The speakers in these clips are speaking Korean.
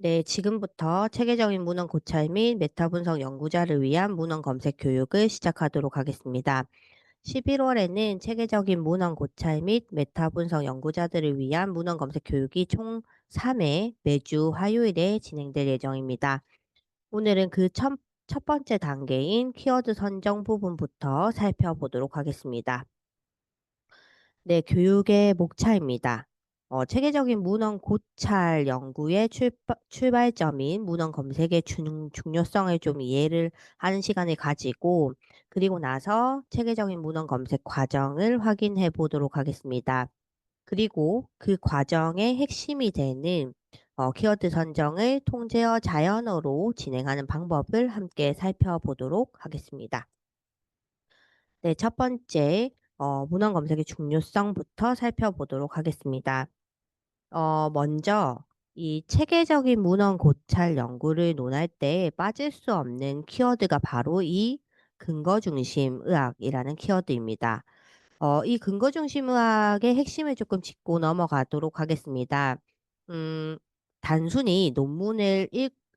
네, 지금부터 체계적인 문헌 고찰 및 메타 분석 연구자를 위한 문헌 검색 교육을 시작하도록 하겠습니다. 11월에는 체계적인 문헌 고찰 및 메타 분석 연구자들을 위한 문헌 검색 교육이 총 3회 매주 화요일에 진행될 예정입니다. 오늘은 그 첫 번째 단계인 키워드 선정 부분부터 살펴보도록 하겠습니다. 네, 교육의 목차입니다. 체계적인 문헌 고찰 연구의 출발점인 문헌 검색의 중요성을 좀 이해를 하는 시간을 가지고, 그리고 나서 체계적인 문헌 검색 과정을 확인해 보도록 하겠습니다. 그리고 그 과정의 핵심이 되는 키워드 선정을 통제어 자연어로 진행하는 방법을 함께 살펴보도록 하겠습니다. 네, 첫 번째, 문헌 검색의 중요성부터 살펴보도록 하겠습니다. 먼저 이 체계적인 문헌 고찰 연구를 논할 때 빠질 수 없는 키워드가 바로 이 근거 중심 의학이라는 키워드입니다. 이 근거 중심 의학의 핵심을 조금 짚고 넘어가도록 하겠습니다. 음, 단순히 논문을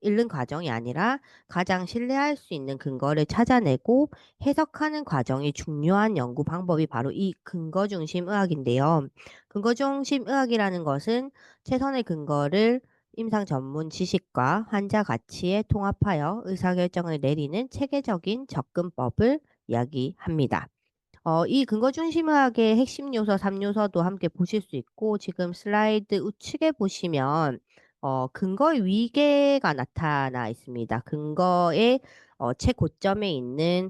읽는 과정이 아니라 가장 신뢰할 수 있는 근거를 찾아내고 해석하는 과정이 중요한 연구 방법이 바로 이 근거 중심 의학인데요. 근거 중심 의학이라는 것은 최선의 근거를 임상 전문 지식과 환자 가치에 통합하여 의사결정을 내리는 체계적인 접근법을 이야기합니다. 이 근거 중심의학의 핵심 요소 3 요소도 함께 보실 수 있고, 지금 슬라이드 우측에 보시면 근거의 위계가 나타나 있습니다. 근거의 최고점에 있는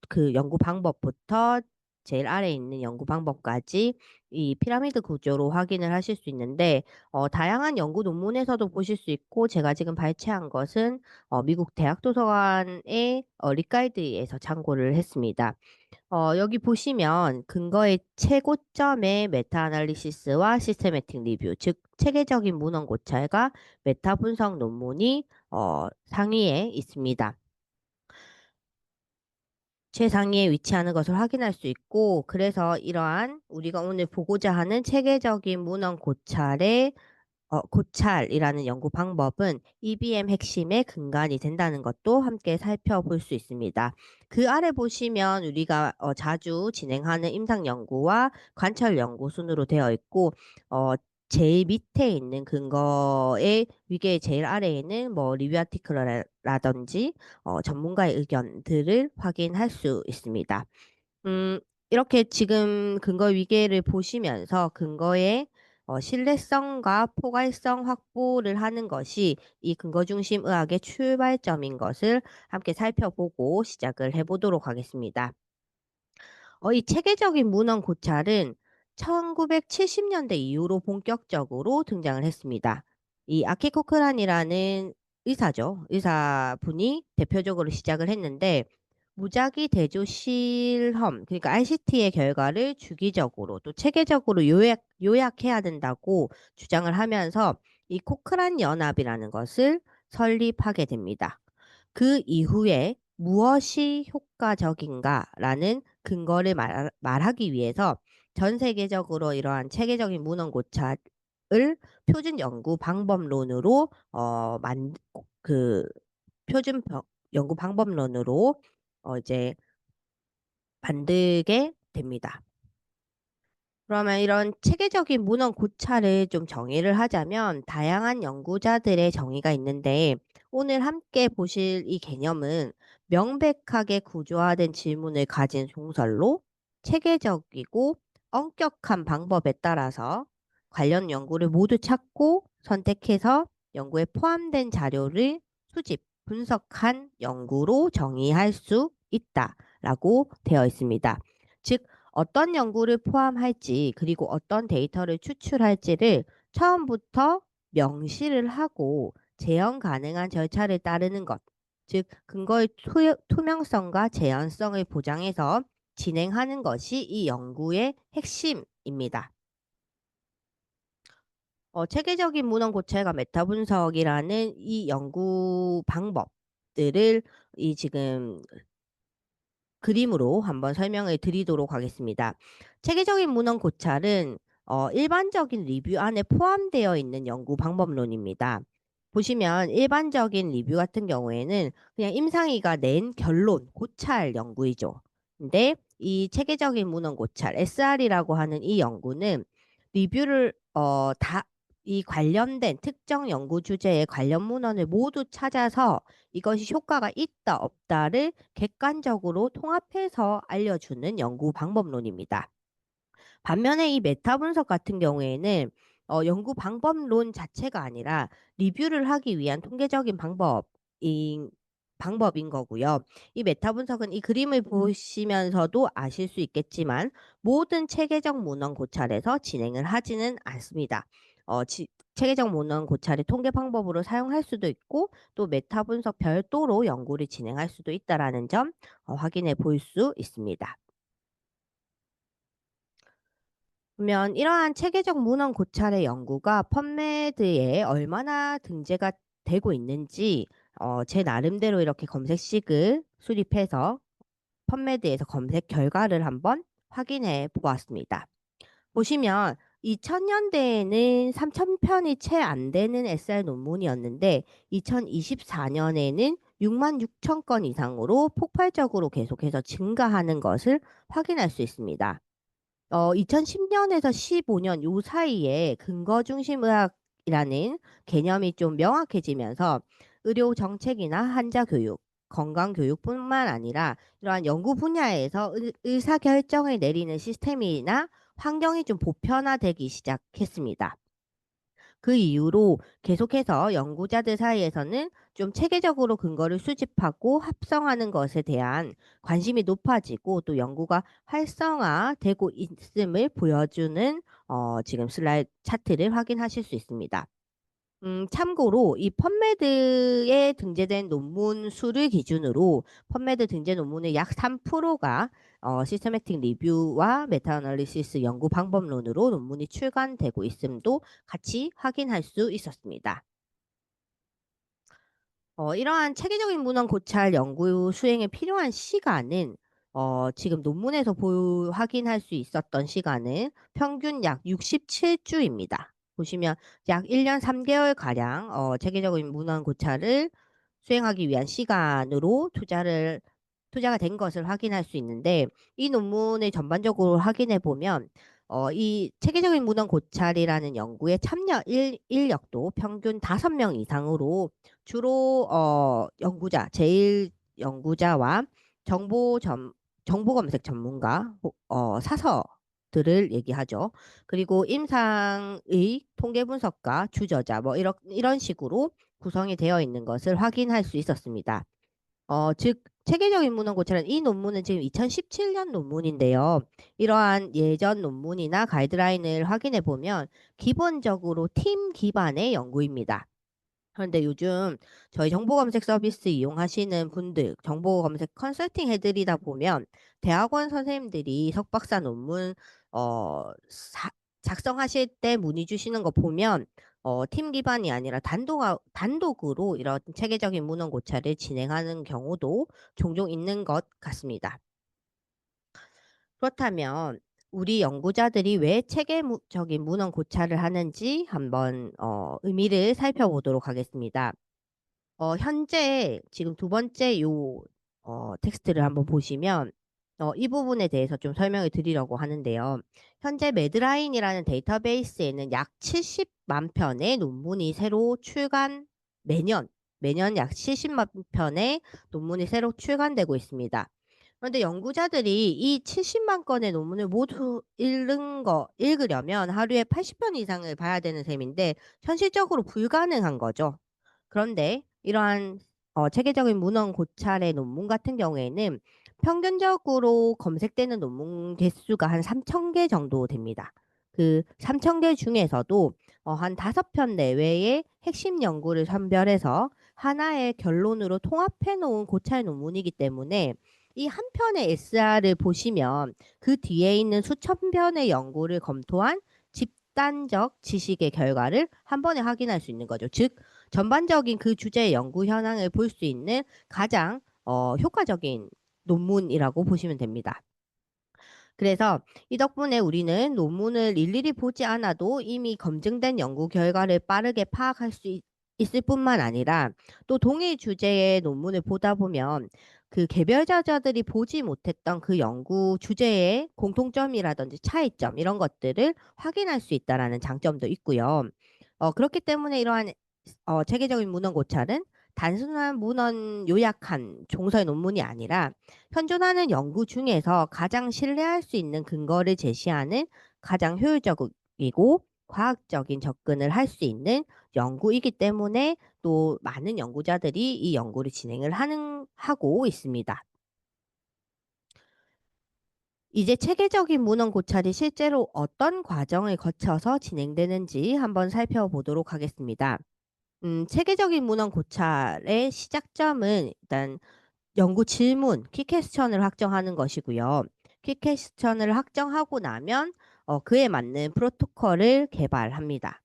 그 연구 방법부터 제일 아래에 있는 연구 방법까지 이 피라미드 구조로 확인을 하실 수 있는데, 다양한 연구 논문에서도 보실 수 있고, 제가 지금 발췌한 것은 미국 대학 도서관의 립가이드에서 참고를 했습니다. 여기 보시면 근거의 최고점의 메타 아날리시스와 시스테매틱 리뷰, 즉 체계적인 문헌 고찰과 메타 분석 논문이 상위에 있습니다. 최상위에 위치하는 것을 확인할 수 있고, 그래서 이러한 우리가 오늘 보고자 하는 체계적인 문헌 고찰의 고찰이라는 연구 방법은 EBM 핵심의 근간이 된다는 것도 함께 살펴볼 수 있습니다. 그 아래 보시면 우리가 자주 진행하는 임상 연구와 관찰 연구 순으로 되어 있고, 제일 밑에 있는 근거의 위계 제일 아래에는 뭐 리뷰 아티클이라든지 전문가의 의견들을 확인할 수 있습니다. 음, 이렇게 지금 근거 위계를 보시면서 근거의 신뢰성과 포괄성 확보를 하는 것이 이 근거 중심 의학의 출발점인 것을 함께 살펴보고 시작을 해보도록 하겠습니다. 이 체계적인 문헌 고찰은 1970년대 이후로 본격적으로 등장을 했습니다. 이 아키 코크란이라는 의사죠. 의사분이 대표적으로 시작을 했는데, 무작위 대조 실험, 그러니까 RCT의 결과를 주기적으로 또 체계적으로 요약해야 된다고 주장을 하면서 이 코크란 연합이라는 것을 설립하게 됩니다. 그 이후에 무엇이 효과적인가라는 근거를 말하기 위해서 전 세계적으로 이러한 체계적인 문헌 고찰을 표준 연구 방법론으로 그 표준 연구 방법론으로 이제 만들게 됩니다. 그러면 이런 체계적인 문헌 고찰을 좀 정의를 하자면 다양한 연구자들의 정의가 있는데, 오늘 함께 보실 이 개념은 명백하게 구조화된 질문을 가진 종설로 체계적이고 엄격한 방법에 따라서 관련 연구를 모두 찾고 선택해서 연구에 포함된 자료를 수집, 분석한 연구로 정의할 수 있다라고 되어 있습니다. 즉, 어떤 연구를 포함할지, 그리고 어떤 데이터를 추출할지를 처음부터 명시를 하고 재현 가능한 절차를 따르는 것, 즉 근거의 투명성과 재현성을 보장해서 진행하는 것이 이 연구의 핵심입니다. 체계적인 문헌 고찰과 메타 분석이라는 이 연구 방법들을 이 지금 그림으로 한번 설명을 드리도록 하겠습니다. 체계적인 문헌 고찰은 일반적인 리뷰 안에 포함되어 있는 연구 방법론입니다. 보시면 일반적인 리뷰 같은 경우에는 그냥 임상의가 낸 결론, 고찰 연구이죠. 근데 이 체계적인 문헌 고찰, SR이라고 하는 이 연구는 리뷰를 이 관련된 특정 연구 주제의 관련 문헌을 모두 찾아서 이것이 효과가 있다, 없다를 객관적으로 통합해서 알려주는 연구 방법론입니다. 반면에 이 메타 분석 같은 경우에는 연구 방법론 자체가 아니라 리뷰를 하기 위한 통계적인 방법인 거고요. 이 메타 분석은 이 그림을 보시면서도 아실 수 있겠지만 모든 체계적 문헌 고찰에서 진행을 하지는 않습니다. 체계적 문헌 고찰을 통계 방법으로 사용할 수도 있고 또 메타 분석 별도로 연구를 진행할 수도 있다라는 점 확인해 볼 수 있습니다. 그러면 이러한 체계적 문헌 고찰의 연구가 펀메드에 얼마나 등재가 되고 있는지 제 나름대로 이렇게 검색식을 수립해서 펀메드에서 검색 결과를 한번 확인해 보았습니다. 보시면 2000년대에는 3,000편이 채 안 되는 SR 논문이었는데 2024년에는 66,000건 이상으로 폭발적으로 계속해서 증가하는 것을 확인할 수 있습니다. 2010년에서 15년 요 사이에 근거 중심 의학이라는 개념이 좀 명확해지면서 의료 정책이나 환자 교육, 건강 교육뿐만 아니라 이러한 연구 분야에서 의사 결정을 내리는 시스템이나 환경이 좀 보편화되기 시작했습니다. 그 이후로 계속해서 연구자들 사이에서는 좀 체계적으로 근거를 수집하고 합성하는 것에 대한 관심이 높아지고 또 연구가 활성화되고 있음을 보여주는 지금 슬라이드 차트를 확인하실 수 있습니다. 참고로 이 펀메드에 등재된 논문 수를 기준으로 펀메드 등재 논문의 약 3%가 시스테매틱 리뷰와 메타 어널리시스 연구 방법론으로 논문이 출간되고 있음도 같이 확인할 수 있었습니다. 이러한 체계적인 문헌 고찰 연구 수행에 필요한 시간은 지금 논문에서 확인할 수 있었던 시간은 평균 약 67주입니다. 보시면 약 1년 3개월 가량 체계적인 문헌 고찰을 수행하기 위한 시간으로 투자가 된 것을 확인할 수 있는데 이 논문을 전반적으로 확인해 보면 이 체계적인 문헌 고찰이라는 연구에 참여 인력도 평균 5명 이상으로 주로 제일 연구자와 정보 검색 전문가, 사서들을 얘기하죠. 그리고 임상의 통계 분석가, 주저자 뭐 이런 식으로 구성이 되어 있는 것을 확인할 수 있었습니다. 즉 체계적인 문헌 고찰은 이 논문은 지금 2017년 논문인데요. 이러한 예전 논문이나 가이드라인을 확인해 보면 기본적으로 팀 기반의 연구입니다. 그런데 요즘 저희 정보검색 서비스 이용하시는 분들, 정보검색 컨설팅 해드리다 보면 대학원 선생님들이 석박사 논문 어, 사- 작성하실 때 문의 주시는 거 보면 팀 기반이 아니라 단독으로 이런 체계적인 문헌 고찰을 진행하는 경우도 종종 있는 것 같습니다. 그렇다면 우리 연구자들이 왜 체계적인 문헌 고찰을 하는지 한번 의미를 살펴보도록 하겠습니다. 현재 지금 두 번째 텍스트를 한번 보시면 이 부분에 대해서 좀 설명을 드리려고 하는데요. 현재 매드라인이라는 데이터베이스에는 약 70만 편의 논문이 새로 매년, 매년 약 70만 편의 논문이 새로 출간되고 있습니다. 그런데 연구자들이 이 70만 건의 논문을 모두 읽으려면 하루에 80편 이상을 봐야 되는 셈인데 현실적으로 불가능한 거죠. 그런데 이러한 체계적인 문헌 고찰의 논문 같은 경우에는 평균적으로 검색되는 논문 개수가 한 3,000개 정도 됩니다. 그 3,000개 중에서도 한 5편 내외의 핵심 연구를 선별해서 하나의 결론으로 통합해 놓은 고찰 논문이기 때문에 이 한 편의 SR을 보시면 그 뒤에 있는 수천 편의 연구를 검토한 집단적 지식의 결과를 한 번에 확인할 수 있는 거죠. 즉, 전반적인 그 주제의 연구 현황을 볼 수 있는 가장 효과적인 논문이라고 보시면 됩니다. 그래서 이 덕분에 우리는 논문을 일일이 보지 않아도 이미 검증된 연구 결과를 빠르게 파악할 수 있을 뿐만 아니라 또 동일 주제의 논문을 보다 보면 그 개별 저자들이 보지 못했던 그 연구 주제의 공통점이라든지 차이점 이런 것들을 확인할 수 있다라는 장점도 있고요. 그렇기 때문에 이러한 체계적인 문헌 고찰은 단순한 문헌 요약한 종서의 논문이 아니라 현존하는 연구 중에서 가장 신뢰할 수 있는 근거를 제시하는 가장 효율적이고 과학적인 접근을 할 수 있는 연구이기 때문에 또 많은 연구자들이 이 연구를 진행을 하고 있습니다. 이제 체계적인 문헌 고찰이 실제로 어떤 과정을 거쳐서 진행되는지 한번 살펴보도록 하겠습니다. 체계적인 문헌 고찰의 시작점은 일단 연구 질문, 퀵퀘스천을 확정하는 것이고요. 퀵퀘스천을 확정하고 나면 그에 맞는 프로토콜을 개발합니다.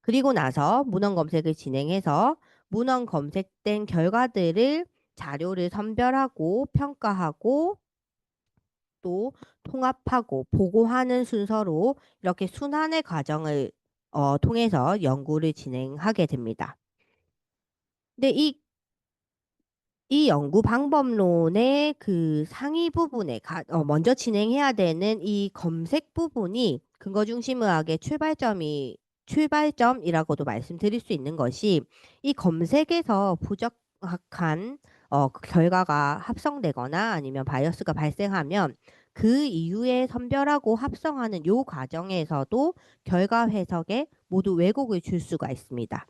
그리고 나서 문헌 검색을 진행해서 문헌 검색된 결과들을 자료를 선별하고 평가하고 또 통합하고 보고하는 순서로 이렇게 순환의 과정을 통해서 연구를 진행하게 됩니다. 근데 이 연구 방법론의 그 상위 부분에 먼저 진행해야 되는 이 검색 부분이 근거 중심의학의 출발점이라고도 말씀드릴 수 있는 것이 이 검색에서 부정확한 그 결과가 합성되거나 아니면 바이어스가 발생하면 그 이후에 선별하고 합성하는 요 과정에서도 결과 해석에 모두 왜곡을 줄 수가 있습니다.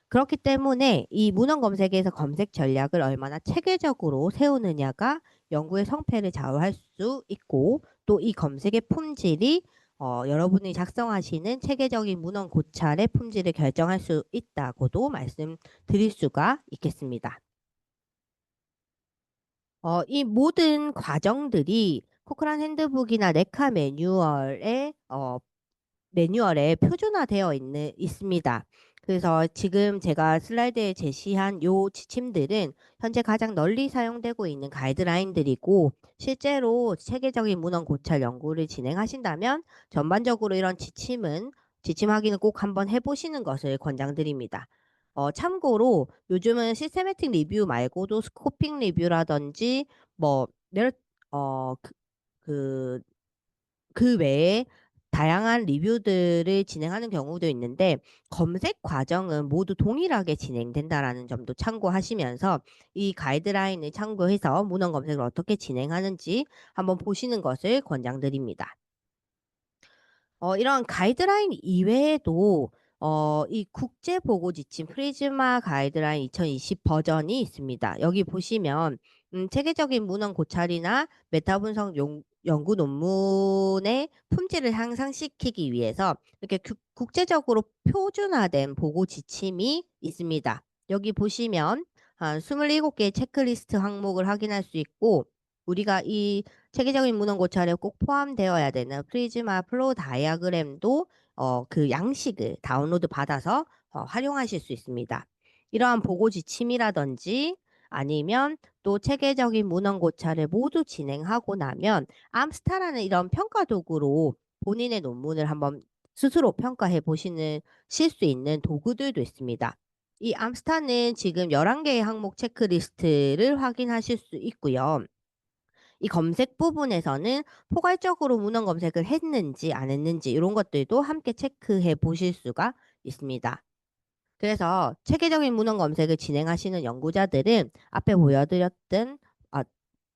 그렇기 때문에 이 문헌 검색에서 검색 전략을 얼마나 체계적으로 세우느냐가 연구의 성패를 좌우할 수 있고 또 이 검색의 품질이 여러분이 작성하시는 체계적인 문헌 고찰의 품질을 결정할 수 있다고도 말씀드릴 수가 있겠습니다. 이 모든 과정들이 코크란 핸드북이나 네카 매뉴얼에 표준화되어 있습니다. 그래서 지금 제가 슬라이드에 제시한 요 지침들은 현재 가장 널리 사용되고 있는 가이드라인들이고 실제로 체계적인 문헌 고찰 연구를 진행하신다면 전반적으로 이런 지침 확인을 꼭 한번 해보시는 것을 권장드립니다. 참고로 요즘은 시스테매틱 리뷰 말고도 스코핑 리뷰라든지 뭐 내려 어, 그, 그 그 외에 다양한 리뷰들을 진행하는 경우도 있는데 검색 과정은 모두 동일하게 진행된다라는 점도 참고하시면서 이 가이드라인을 참고해서 문헌 검색을 어떻게 진행하는지 한번 보시는 것을 권장드립니다. 이런 가이드라인 이외에도 이 국제 보고 지침 프리즈마 가이드라인 2020 버전이 있습니다. 여기 보시면 체계적인 문헌 고찰이나 메타 분석 연구 논문의 품질을 향상시키기 위해서 이렇게 국제적으로 표준화된 보고 지침이 있습니다. 여기 보시면 한 27개의 체크리스트 항목을 확인할 수 있고 우리가 이 체계적인 문헌 고찰에 꼭 포함되어야 되는 프리즈마 플로우 다이아그램도 그 양식을 다운로드 받아서 활용하실 수 있습니다. 이러한 보고 지침이라든지 아니면 또 체계적인 문헌 고찰을 모두 진행하고 나면 암스타라는 이런 평가 도구로 본인의 논문을 한번 스스로 평가해 보실 수 있는 도구들도 있습니다. 이 암스타는 지금 11개의 항목 체크리스트를 확인하실 수 있고요. 이 검색 부분에서는 포괄적으로 문헌 검색을 했는지 안 했는지 이런 것들도 함께 체크해 보실 수가 있습니다. 그래서 체계적인 문헌 검색을 진행하시는 연구자들은 앞에 아,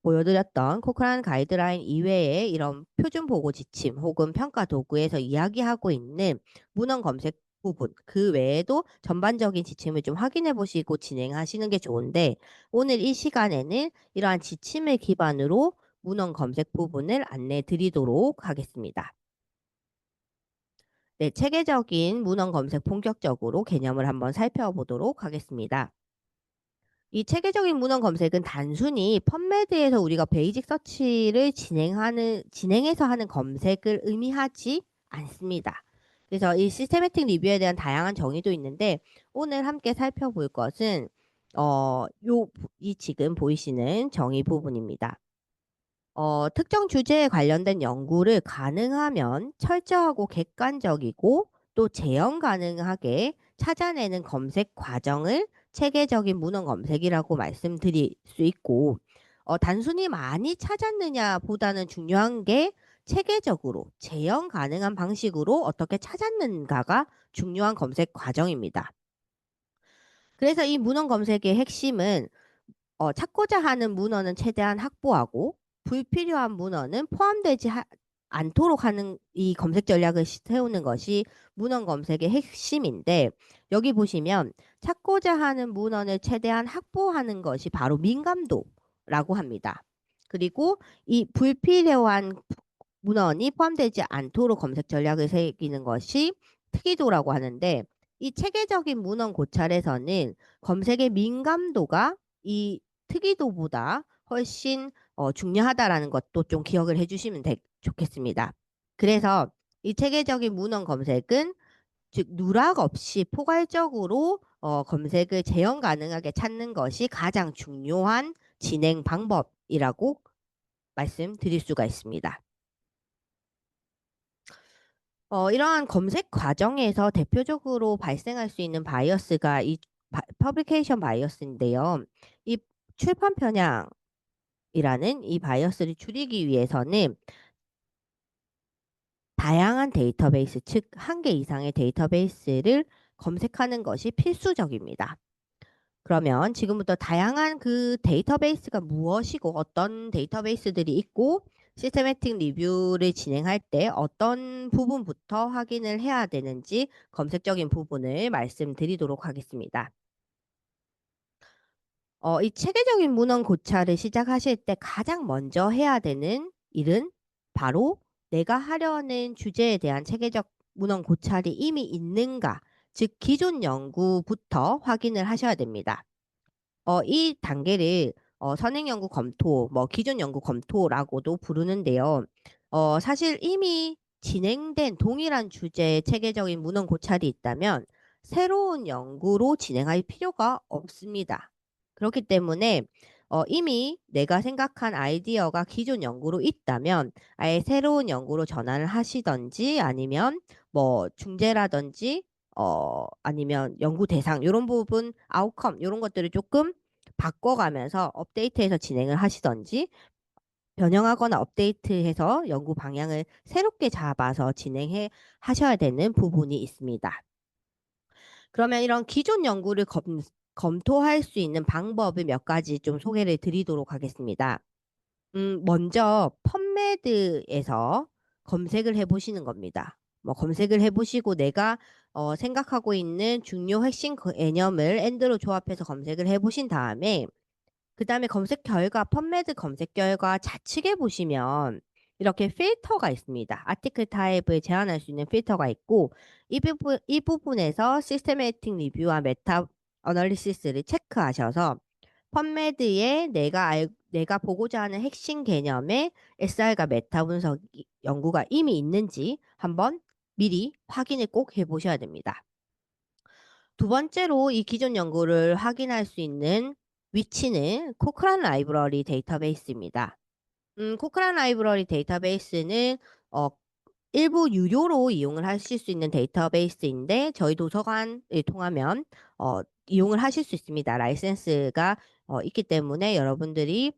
보여드렸던 코크란 가이드라인 이외에 이런 표준 보고 지침 혹은 평가 도구에서 이야기하고 있는 문헌 검색 부분 그 외에도 전반적인 지침을 좀 확인해 보시고 진행하시는 게 좋은데 오늘 이 시간에는 이러한 지침을 기반으로 문헌 검색 부분을 안내 드리도록 하겠습니다. 네, 체계적인 문헌 검색 본격적으로 개념을 한번 살펴보도록 하겠습니다. 이 체계적인 문헌 검색은 단순히 펀메드에서 우리가 베이직 서치를 진행해서 하는 검색을 의미하지 않습니다. 그래서 이 시스테매틱 리뷰에 대한 다양한 정의도 있는데 오늘 함께 살펴볼 것은 이 지금 보이시는 정의 부분입니다. 특정 주제에 관련된 연구를 가능하면 철저하고 객관적이고 또 재현 가능하게 찾아내는 검색 과정을 체계적인 문헌 검색이라고 말씀드릴 수 있고, 단순히 많이 찾았느냐 보다는 중요한 게 체계적으로 재현 가능한 방식으로 어떻게 찾았는가가 중요한 검색 과정입니다. 그래서 이 문헌 검색의 핵심은 찾고자 하는 문헌은 최대한 확보하고 불필요한 문헌은 포함되지 않도록 하는 이 검색 전략을 세우는 것이 문헌 검색의 핵심인데, 여기 보시면 찾고자 하는 문헌을 최대한 확보하는 것이 바로 민감도라고 합니다. 그리고 이 불필요한 문헌이 포함되지 않도록 검색 전략을 새기는 것이 특이도라고 하는데, 이 체계적인 문헌 고찰에서는 검색의 민감도가 이 특이도보다 훨씬 중요하다라는 것도 좀 기억을 해주시면 좋겠습니다. 그래서 이 체계적인 문헌 검색은 즉 누락 없이 포괄적으로 검색을 재현 가능하게 찾는 것이 가장 중요한 진행 방법이라고 말씀드릴 수가 있습니다. 이러한 검색 과정에서 대표적으로 발생할 수 있는 바이어스가 이 퍼블리케이션 바이어스인데요. 이 출판 편향이라는 이 바이어스를 줄이기 위해서는 다양한 데이터베이스, 즉 한 개 이상의 데이터베이스를 검색하는 것이 필수적입니다. 그러면 지금부터 다양한 그 데이터베이스가 무엇이고 어떤 데이터베이스들이 있고 시스테매틱 리뷰를 진행할 때 어떤 부분부터 확인을 해야 되는지 검색적인 부분을 말씀드리도록 하겠습니다. 이 체계적인 문헌 고찰을 시작하실 때 가장 먼저 해야 되는 일은 바로 내가 하려는 주제에 대한 체계적 문헌 고찰이 이미 있는가, 즉 기존 연구부터 확인을 하셔야 됩니다. 이 단계를 선행 연구 검토, 뭐 기존 연구 검토라고도 부르는데요. 사실 이미 진행된 동일한 주제의 체계적인 문헌 고찰이 있다면 새로운 연구로 진행할 필요가 없습니다. 그렇기 때문에 이미 내가 생각한 아이디어가 기존 연구로 있다면 아예 새로운 연구로 전환을 하시던지 아니면 뭐 중재라든지 아니면 연구 대상 요런 부분 아웃컴 요런 것들을 조금 바꿔가면서 업데이트해서 진행을 하시던지 변형하거나 업데이트해서 연구 방향을 새롭게 잡아서 진행해 하셔야 되는 부분이 있습니다. 그러면 이런 기존 연구를 검토할 수 있는 방법을 몇 가지 좀 소개를 드리도록 하겠습니다. 먼저 펀메드에서 검색을 해 보시는 겁니다. 뭐 검색을 해 보시고 내가 생각하고 있는 중요 핵심 개념을 엔드로 조합해서 검색을 해 보신 다음에 그다음에 검색 결과 펀메드 검색 결과 좌측에 보시면 이렇게 필터가 있습니다. 아티클 타입을 제한할 수 있는 필터가 있고 이 부분에서 시스테매틱 리뷰와 메타 어널리시스를 체크하셔서 펀메드에 내가 보고자 하는 핵심 개념의 SR과 메타 분석 연구가 이미 있는지 한번 미리 확인을 꼭 해보셔야 됩니다. 두 번째로 이 기존 연구를 확인할 수 있는 위치는 코크란 라이브러리 데이터베이스입니다. 코크란 라이브러리 데이터베이스는 어, 일부 유료로 이용을 하실 수 있는 데이터베이스인데 저희 도서관을 통하면 이용을 하실 수 있습니다. 라이센스가 있기 때문에 여러분들이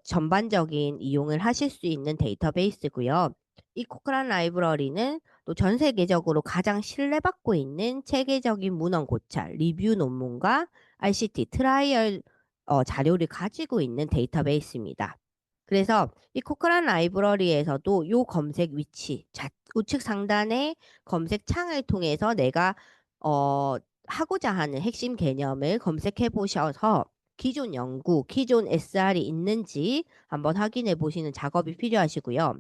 전반적인 이용을 하실 수 있는 데이터베이스고요. 이 코크란 라이브러리는 또 전 세계적으로 가장 신뢰받고 있는 체계적인 문헌 고찰, 리뷰 논문과 RCT, 트라이얼 자료를 가지고 있는 데이터베이스입니다. 그래서 이 코크란 라이브러리에서도 요 검색 위치, 우측 상단의 검색 창을 통해서 내가 하고자 하는 핵심 개념을 검색해 보셔서 기존 연구, 기존 SR이 있는지 한번 확인해 보시는 작업이 필요하시고요.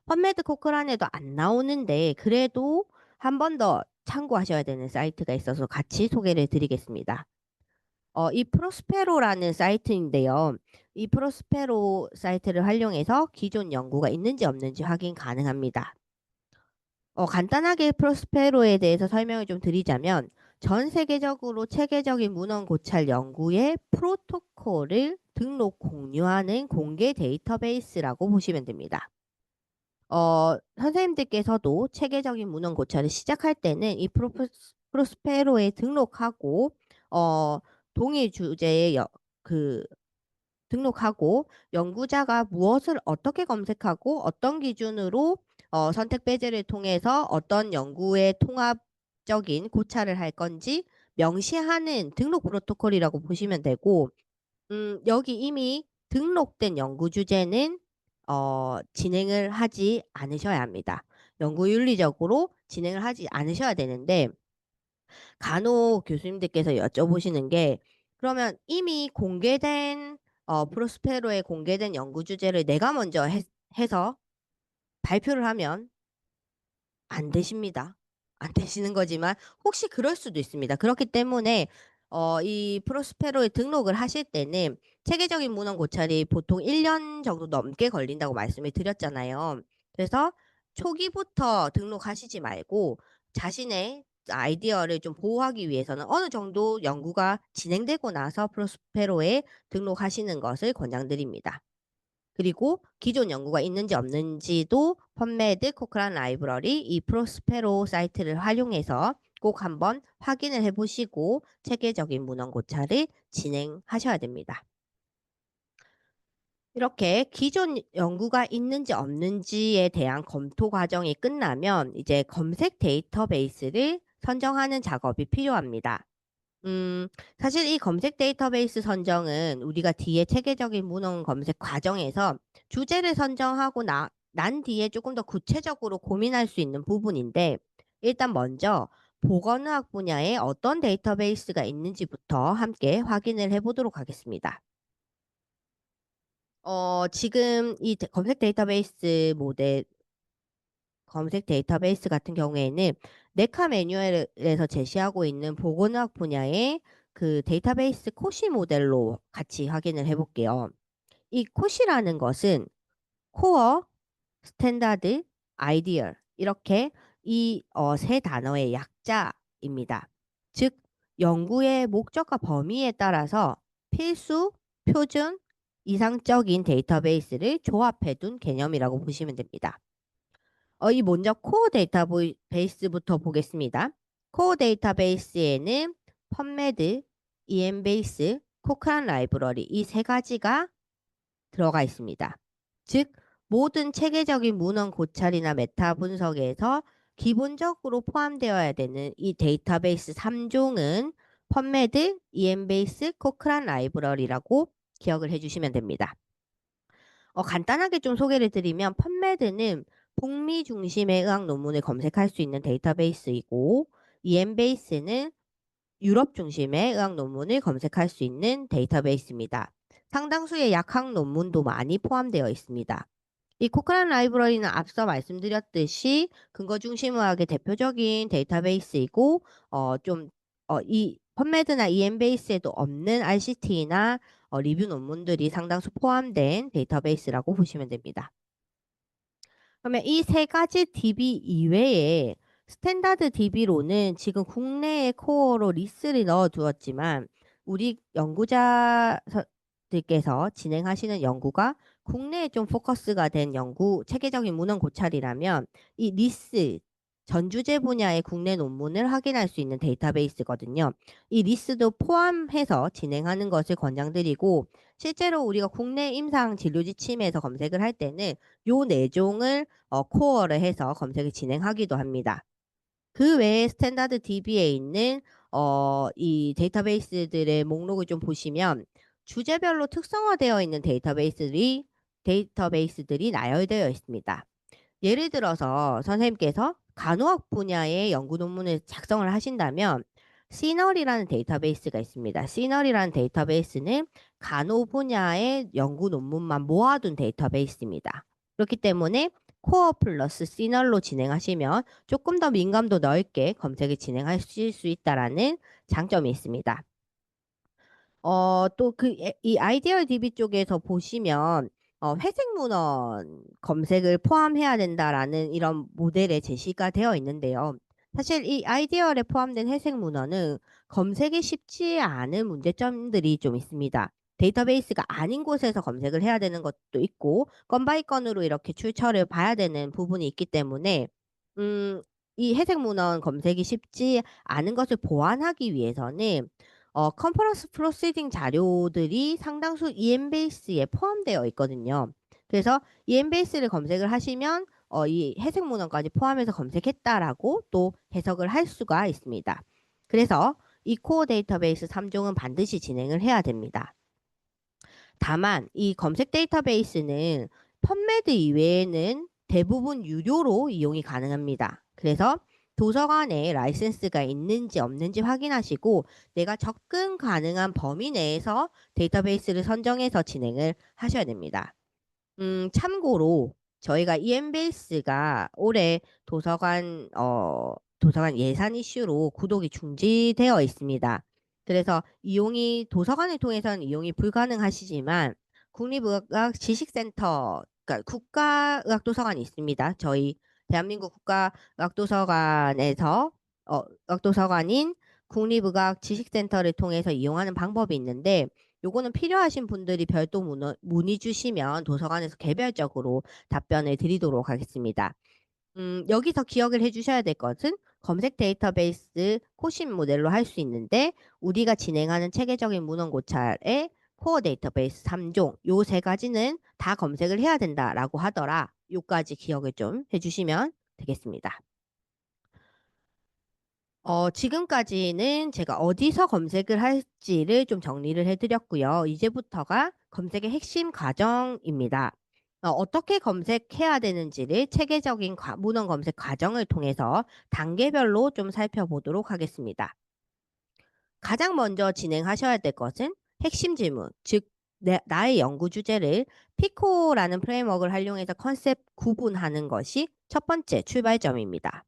펀메드 코크란에도 안 나오는데 그래도 한 번 더 참고하셔야 되는 사이트가 있어서 같이 소개를 드리겠습니다. 이 프로스페로라는 사이트인데요. 이 프로스페로 사이트를 활용해서 기존 연구가 있는지 없는지 확인 가능합니다. 간단하게 프로스페로에 대해서 설명을 좀 드리자면 전 세계적으로 체계적인 문헌 고찰 연구의 프로토콜을 등록 공유하는 공개 데이터베이스라고 보시면 됩니다. 선생님들께서도 체계적인 문헌 고찰을 시작할 때는 이 프로스페로에 등록하고 어 동일 주제의 그 등록하고 연구자가 무엇을 어떻게 검색하고 어떤 기준으로 선택 배제를 통해서 어떤 연구의 통합적인 고찰을 할 건지 명시하는 등록 프로토콜이라고 보시면 되고, 여기 이미 등록된 연구 주제는 진행을 하지 않으셔야 합니다. 연구 윤리적으로 진행을 하지 않으셔야 되는데, 간혹 교수님들께서 여쭤보시는 게, 그러면 이미 공개된 프로스페로에 공개된 연구 주제를 내가 먼저 해서 발표를 하면 안 되십니다. 안 되시는 거지만 혹시 그럴 수도 있습니다. 그렇기 때문에 이 프로스페로에 등록을 하실 때는 체계적인 문헌 고찰이 보통 1년 정도 넘게 걸린다고 말씀을 드렸잖아요. 그래서 초기부터 등록하시지 말고 자신의 아이디어를 좀 보호하기 위해서는 어느 정도 연구가 진행되고 나서 프로스페로에 등록하시는 것을 권장드립니다. 그리고 기존 연구가 있는지 없는지도 펀메드, 코크란 라이브러리, 이 프로스페로 사이트를 활용해서 꼭 한번 확인을 해 보시고 체계적인 문헌 고찰을 진행하셔야 됩니다. 이렇게 기존 연구가 있는지 없는지에 대한 검토 과정이 끝나면 이제 검색 데이터베이스를 선정하는 작업이 필요합니다. 음 사실 이 검색 데이터베이스 선정은 우리가 뒤에 체계적인 문헌 검색 과정에서 주제를 선정하고 난 뒤에 조금 더 구체적으로 고민할 수 있는 부분인데, 일단 먼저 보건의학 분야에 어떤 데이터베이스가 있는지부터 함께 확인을 해 보도록 하겠습니다. 지금 이 검색 데이터베이스 모델 검색 데이터베이스 같은 경우에는 네카 매뉴얼에서 제시하고 있는 보건의학 분야의 그 데이터베이스 코시 모델로 같이 확인을 해 볼게요. 이 코시라는 것은 코어, 스탠다드, 아이디얼, 이렇게 이 세 단어의 약자입니다. 즉 연구의 목적과 범위에 따라서 필수, 표준, 이상적인 데이터베이스를 조합해 둔 개념이라고 보시면 됩니다. 이 먼저 코어 데이터베이스부터 보겠습니다. 코어 데이터베이스에는 펀메드, EM베이스, 코크란 라이브러리, 이 세 가지가 들어가 있습니다. 즉 모든 체계적인 문헌 고찰이나 메타 분석에서 기본적으로 포함되어야 되는 이 데이터베이스 3종은 펀메드, EM베이스, 코크란 라이브러리라고 기억을 해 주시면 됩니다. 간단하게 좀 소개를 드리면 펀메드는 북미 중심의 의학 논문을 검색할 수 있는 데이터베이스이고, EM베이스는 유럽 중심의 의학 논문을 검색할 수 있는 데이터베이스입니다. 상당수의 약학 논문도 많이 포함되어 있습니다. 이 코크란 라이브러리는 앞서 말씀드렸듯이 근거 중심 의학의 대표적인 데이터베이스이고, 좀 이 펀메드나 EM베이스에도 없는 RCT나 리뷰 논문들이 상당수 포함된 데이터베이스라고 보시면 됩니다. 그러면 이 세 가지 DB 이외에 스탠다드 DB로는 지금 국내에 코어로 리스를 넣어 두었지만, 우리 연구자들께서 진행하시는 연구가 국내에 좀 포커스가 된 연구 체계적인 문헌 고찰이라면 이 리스 전 주제 분야의 국내 논문을 확인할 수 있는 데이터베이스거든요. 이 리스도 포함해서 진행하는 것을 권장드리고, 실제로 우리가 국내 임상 진료 지침에서 검색을 할 때는 요 네 종을 코어를 해서 검색을 진행하기도 합니다. 그 외에 스탠다드 DB에 있는 이 데이터베이스들의 목록을 좀 보시면 주제별로 특성화되어 있는 데이터베이스들이 나열되어 있습니다. 예를 들어서 선생님께서 간호학 분야의 연구 논문을 작성을 하신다면 시널이라는 데이터베이스가 있습니다. 시널이라는 데이터베이스는 간호 분야의 연구 논문만 모아둔 데이터베이스입니다. 그렇기 때문에 코어 플러스 시널로 진행하시면 조금 더 민감도 넓게 검색을 진행하실 수 있다라는 장점이 있습니다. 또 이 아이디얼 DB 쪽에서 보시면 회색 문헌 검색을 포함해야 된다라는 이런 모델의 제시가 되어 있는데요. 사실 이 아이디얼에 포함된 회색 문헌은 검색이 쉽지 않은 문제점들이 좀 있습니다. 데이터베이스가 아닌 곳에서 검색을 해야 되는 것도 있고, 건 바이 건으로 이렇게 출처를 봐야 되는 부분이 있기 때문에 음 이 회색 문헌 검색이 쉽지 않은 것을 보완하기 위해서는 컨퍼런스 프로시딩 자료들이 상당수 EMBase에 포함되어 있거든요. 그래서 EMBase를 검색을 하시면 이 회색 문헌까지 포함해서 검색했다라고 또 해석을 할 수가 있습니다. 그래서 이 코어 데이터베이스 3종은 반드시 진행을 해야 됩니다. 다만 이 검색 데이터베이스는 펀메드 이외에는 대부분 유료로 이용이 가능합니다. 그래서 도서관에 라이센스가 있는지 없는지 확인하시고 내가 접근 가능한 범위 내에서 데이터베이스를 선정해서 진행을 하셔야 됩니다. 참고로 저희가 EMBase가 올해 도서관 예산 이슈로 구독이 중지되어 있습니다. 그래서 도서관을 통해서는 이용이 불가능하시지만 국립의학 지식센터, 그러니까 국가의학도서관이 있습니다. 저희 대한민국 국가의학도서관에서 의학도서관인 국립의학 지식센터를 통해서 이용하는 방법이 있는데 요거는 필요하신 분들이 별도 문의 주시면 도서관에서 개별적으로 답변을 드리도록 하겠습니다. 여기서 기억을 해주셔야 될 것은 검색 데이터베이스 코신 모델로 할 수 있는데 우리가 진행하는 체계적인 문헌 고찰의 코어 데이터베이스 3종 요 세 가지는 다 검색을 해야 된다라고 하더라. 요까지 기억을 좀 해주시면 되겠습니다. 지금까지는 제가 어디서 검색을 할지를 좀 정리를 해드렸고요. 이제부터가 검색의 핵심 과정입니다. 어떻게 검색해야 되는지를 체계적인 문헌 검색 과정을 통해서 단계별로 좀 살펴보도록 하겠습니다. 가장 먼저 진행하셔야 될 것은 핵심 질문, 즉 나의 연구 주제를 피코라는 프레임워크를 활용해서 컨셉 구분하는 것이 첫 번째 출발점입니다.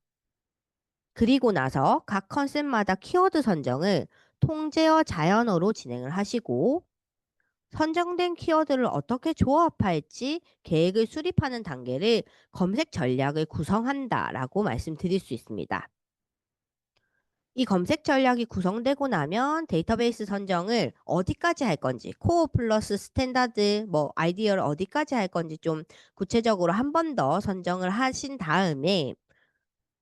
그리고 나서 각 컨셉마다 키워드 선정을 통제어 자연어로 진행을 하시고 선정된 키워드를 어떻게 조합할지 계획을 수립하는 단계를 검색 전략을 구성한다라고 말씀드릴 수 있습니다. 이 검색 전략이 구성되고 나면 데이터베이스 선정을 어디까지 할 건지, 코어 플러스 스탠다드, 아이디어를 어디까지 할 건지 좀 구체적으로 한 번 더 선정을 하신 다음에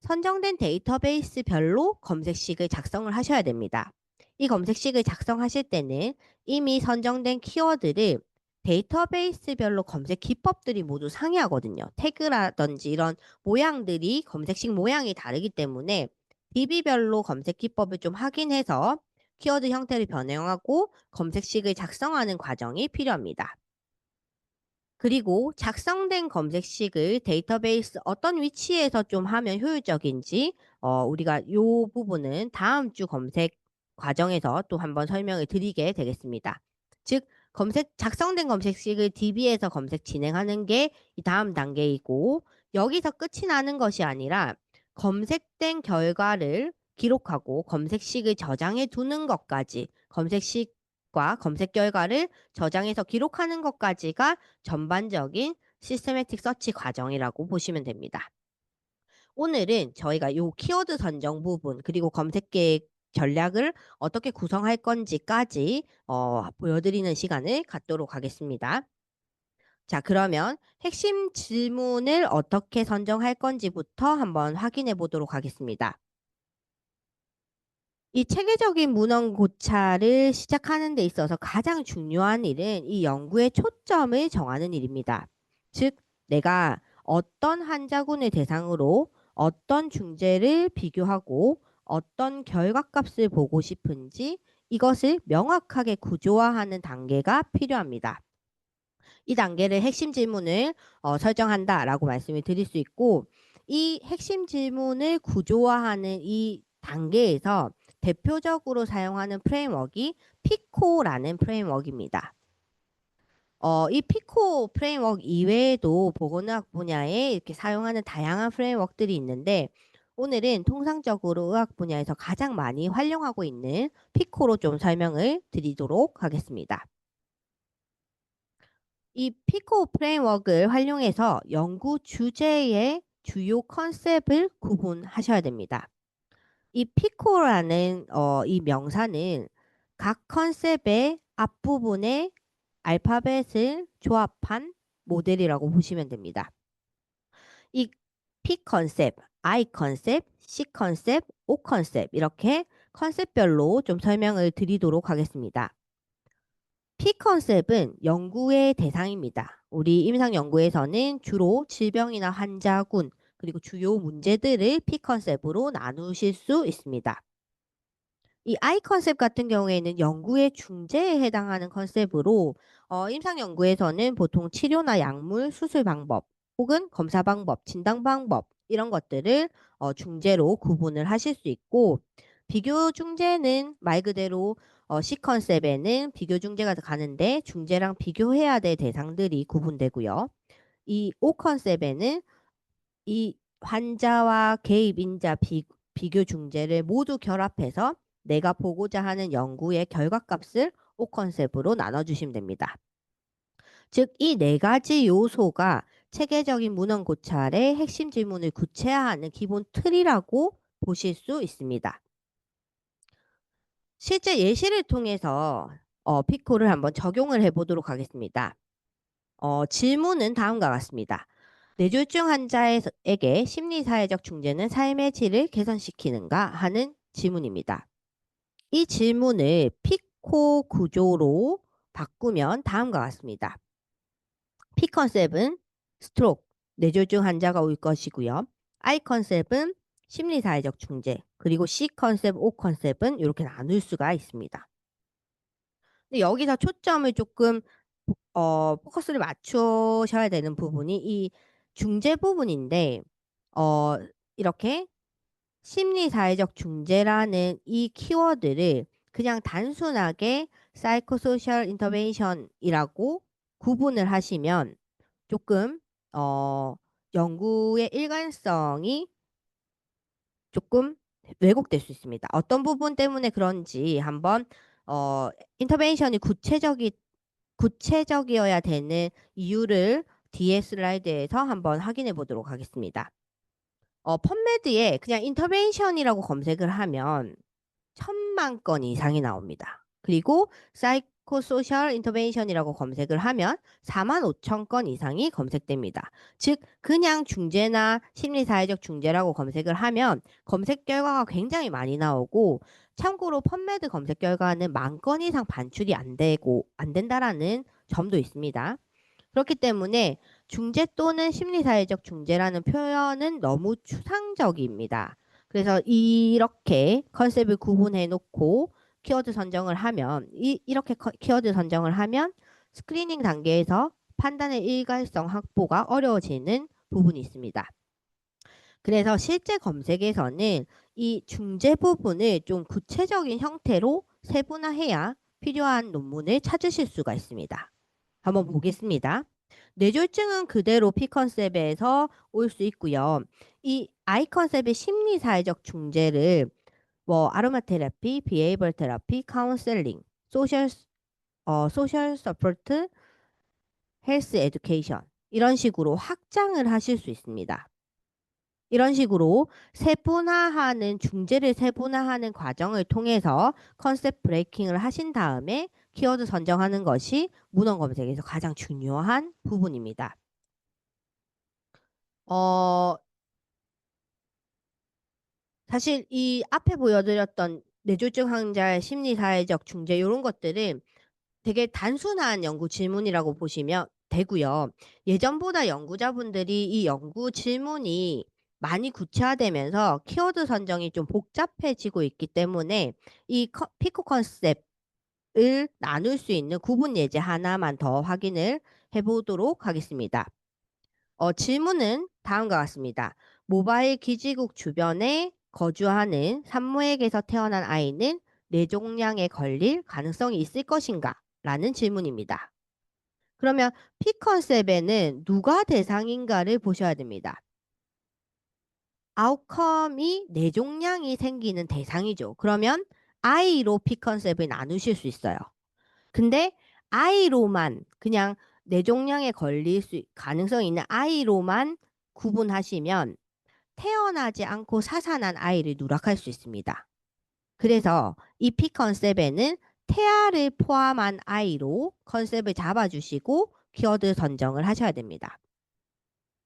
선정된 데이터베이스별로 검색식을 작성을 하셔야 됩니다. 이 검색식을 작성하실 때는 이미 선정된 키워드를 데이터베이스별로 검색 기법들이 모두 상이하거든요. 태그라든지 이런 모양들이 검색식 모양이 다르기 때문에 DB별로 검색 기법을 좀 확인해서 키워드 형태를 변형하고 검색식을 작성하는 과정이 필요합니다. 그리고 작성된 검색식을 데이터베이스 어떤 위치에서 좀 하면 효율적인지 우리가 요 부분은 다음 주 검색 과정에서 또 한번 설명을 드리게 되겠습니다. 즉 작성된 검색식을 DB에서 검색 진행하는 게 이 다음 단계이고 여기서 끝이 나는 것이 아니라 검색된 결과를 기록하고 검색식을 저장해 두는 것까지 검색식과 검색 결과를 저장해서 기록하는 것까지가 전반적인 시스테매틱 서치 과정이라고 보시면 됩니다. 오늘은 저희가 요 키워드 선정 부분 그리고 검색 계획 전략을 어떻게 구성할 건지까지 보여드리는 시간을 갖도록 하겠습니다. 자, 그러면 핵심 질문을 어떻게 선정할 건지부터 한번 확인해 보도록 하겠습니다. 이 체계적인 문헌 고찰을 시작하는 데 있어서 가장 중요한 일은 이 연구의 초점을 정하는 일입니다. 즉, 내가 어떤 환자군을 대상으로 어떤 중재를 비교하고 어떤 결과값을 보고 싶은지 이것을 명확하게 구조화하는 단계가 필요합니다. 이 단계를 핵심 질문을 설정한다라고 말씀을 드릴 수 있고 이 핵심 질문을 구조화하는 이 단계에서 대표적으로 사용하는 프레임워크가 피코라는 프레임워크입니다. 이 피코 프레임워크 이외에도 보건의학 분야에 이렇게 사용하는 다양한 프레임워크들이 있는데 오늘은 통상적으로 의학 분야에서 가장 많이 활용하고 있는 피코로 좀 설명을 드리도록 하겠습니다. 이 피코 프레임워크를 활용해서 연구 주제의 주요 컨셉을 구분하셔야 됩니다. 이 피코라는 이 명사는 각 컨셉의 앞부분에 알파벳을 조합한 모델이라고 보시면 됩니다. 이 P 컨셉, I 컨셉, C 컨셉, O 컨셉 이렇게 컨셉별로 좀 설명을 드리도록 하겠습니다. P 컨셉은 연구의 대상입니다. 우리 임상 연구에서는 주로 질병이나 환자군 그리고 주요 문제들을 P 컨셉으로 나누실 수 있습니다. 이 I 컨셉 같은 경우에는 연구의 중재에 해당하는 컨셉으로 임상 연구에서는 보통 치료나 약물, 수술 방법 혹은 검사 방법, 진단 방법 이런 것들을 중재로 구분을 하실 수 있고 비교 중재는 말 그대로 C 컨셉에는 비교 중재가 가는데 중재랑 비교해야 될 대상들이 구분되고요. 이 O 컨셉에는 이 환자와 개입 인자 비교 중재를 모두 결합해서 내가 보고자 하는 연구의 결과값을 O 컨셉으로 나눠주시면 됩니다. 즉, 이 네 가지 요소가 체계적인 문헌 고찰의 핵심 질문을 구체화하는 기본 틀이라고 보실 수 있습니다. 실제 예시를 통해서 피코를 한번 적용을 해보도록 하겠습니다. 질문은 다음과 같습니다. 뇌졸중 환자에게 심리사회적 중재는 삶의 질을 개선시키는가 하는 질문입니다. 이 질문을 피코 구조로 바꾸면 다음과 같습니다. P 컨셉은 스트로크, 뇌졸중 환자가 올 것이고요. I 컨셉은 심리사회적 중재, 그리고 C 컨셉, O 컨셉은 이렇게 나눌 수가 있습니다. 근데 여기서 초점을 조금 포커스를 맞추셔야 되는 부분이 이 중재 부분인데 어, 이렇게 심리사회적 중재라는 이 키워드를 그냥 단순하게 사이코소셜 인터벤션이라고 구분을 하시면 조금 연구의 일관성이 조금 왜곡될 수 있습니다. 어떤 부분 때문에 그런지 한번 인터벤션이 구체적이어야 되는 이유를 뒤에 슬라이드에서 한번 확인해 보도록 하겠습니다. 펀메드에 그냥 인터벤션이라고 검색을 하면 1000만 건 이상이 나옵니다. 그리고 사이코소셜 인터벤션이라고 검색을 하면 45,000건 이상이 검색됩니다. 즉 그냥 중재나 심리사회적 중재라고 검색을 하면 검색 결과가 굉장히 많이 나오고 참고로 펀메드 검색 결과는 10,000건 이상 반출이 안 된다라는 점도 있습니다. 그렇기 때문에 중재 또는 심리사회적 중재라는 표현은 너무 추상적입니다. 그래서 이렇게 컨셉을 구분해 놓고 키워드 선정을 하면 이렇게 키워드 선정을 하면 스크리닝 단계에서 판단의 일관성 확보가 어려워지는 부분이 있습니다. 그래서 실제 검색에서는 이 중재 부분을 좀 구체적인 형태로 세분화해야 필요한 논문을 찾으실 수가 있습니다. 한번 보겠습니다. 뇌졸중은 그대로 P 컨셉에서 올 수 있고요. 이 I 컨셉의 심리사회적 중재를 아로마 테라피, 비헤이벌 테라피, 카운셀링, 소셜 서포트, 헬스 에듀케이션 이런 식으로 확장을 하실 수 있습니다. 이런 식으로 중재를 세분화하는 과정을 통해서 컨셉 브레이킹을 하신 다음에 키워드 선정하는 것이 문헌 검색에서 가장 중요한 부분입니다. 사실 이 앞에 보여드렸던 뇌졸중 환자의 심리사회적 중재 이런 것들은 되게 단순한 연구 질문이라고 보시면 되고요. 예전보다 연구자분들이 이 연구 질문이 많이 구체화되면서 키워드 선정이 좀 복잡해지고 있기 때문에 이 피코 컨셉을 나눌 수 있는 구분 예제 하나만 더 확인을 해보도록 하겠습니다. 질문은 다음과 같습니다. 모바일 기지국 주변에 거주하는 산모에게서 태어난 아이는 뇌종양에 걸릴 가능성이 있을 것인가? 라는 질문입니다. 그러면 P 컨셉에는 누가 대상인가를 보셔야 됩니다. 아웃컴이 뇌종양이 생기는 대상이죠. 그러면 I로 P 컨셉을 나누실 수 있어요. 근데 I로만 그냥 뇌종양에 걸릴 가능성이 있는 I로만 구분하시면 태어나지 않고 사산한 아이를 누락할 수 있습니다. 그래서 이 P 컨셉에는 태아를 포함한 아이로 컨셉을 잡아주시고 키워드 선정을 하셔야 됩니다.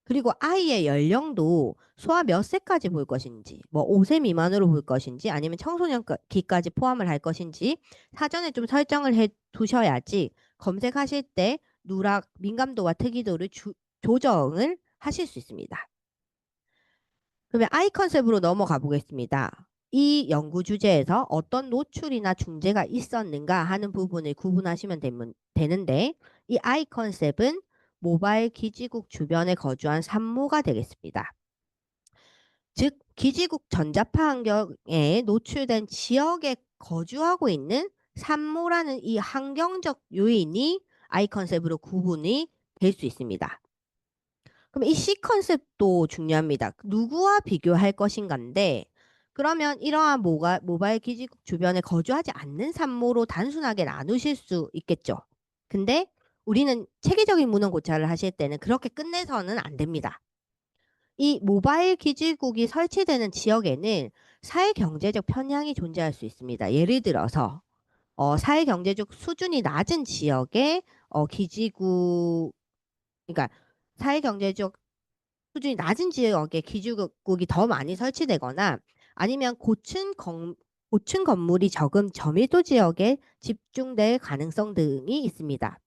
그리고 아이의 연령도 소아 몇 세까지 볼 것인지, 뭐 5세 미만으로 볼 것인지, 아니면 청소년기까지 포함을 할 것인지 사전에 좀 설정을 해 두셔야지 검색하실 때 누락, 민감도와 특이도를 조정을 하실 수 있습니다. 그러면 아이 컨셉으로 넘어가 보겠습니다. 이 연구 주제에서 어떤 노출이나 중재가 있었는가 하는 부분을 구분하시면 되는데, 이 아이 컨셉은 모바일 기지국 주변에 거주한 산모가 되겠습니다. 즉, 기지국 전자파 환경에 노출된 지역에 거주하고 있는 산모라는 이 환경적 요인이 아이 컨셉으로 구분이 될 수 있습니다. 그럼 이 C 컨셉도 중요합니다. 누구와 비교할 것인가인데, 그러면 이러한 모바일 기지국 주변에 거주하지 않는 산모로 단순하게 나누실 수 있겠죠. 근데 우리는 체계적인 문헌 고찰을 하실 때는 그렇게 끝내서는 안 됩니다. 이 모바일 기지국이 설치되는 지역에는 사회경제적 편향이 존재할 수 있습니다. 예를 들어서 사회경제적 수준이 낮은 지역에 기지국, 그러니까 사회경제적 수준이 낮은 지역에 기지국이 더 많이 설치되거나, 아니면 고층 건물이 적은 저밀도 지역에 집중될 가능성 등이 있습니다.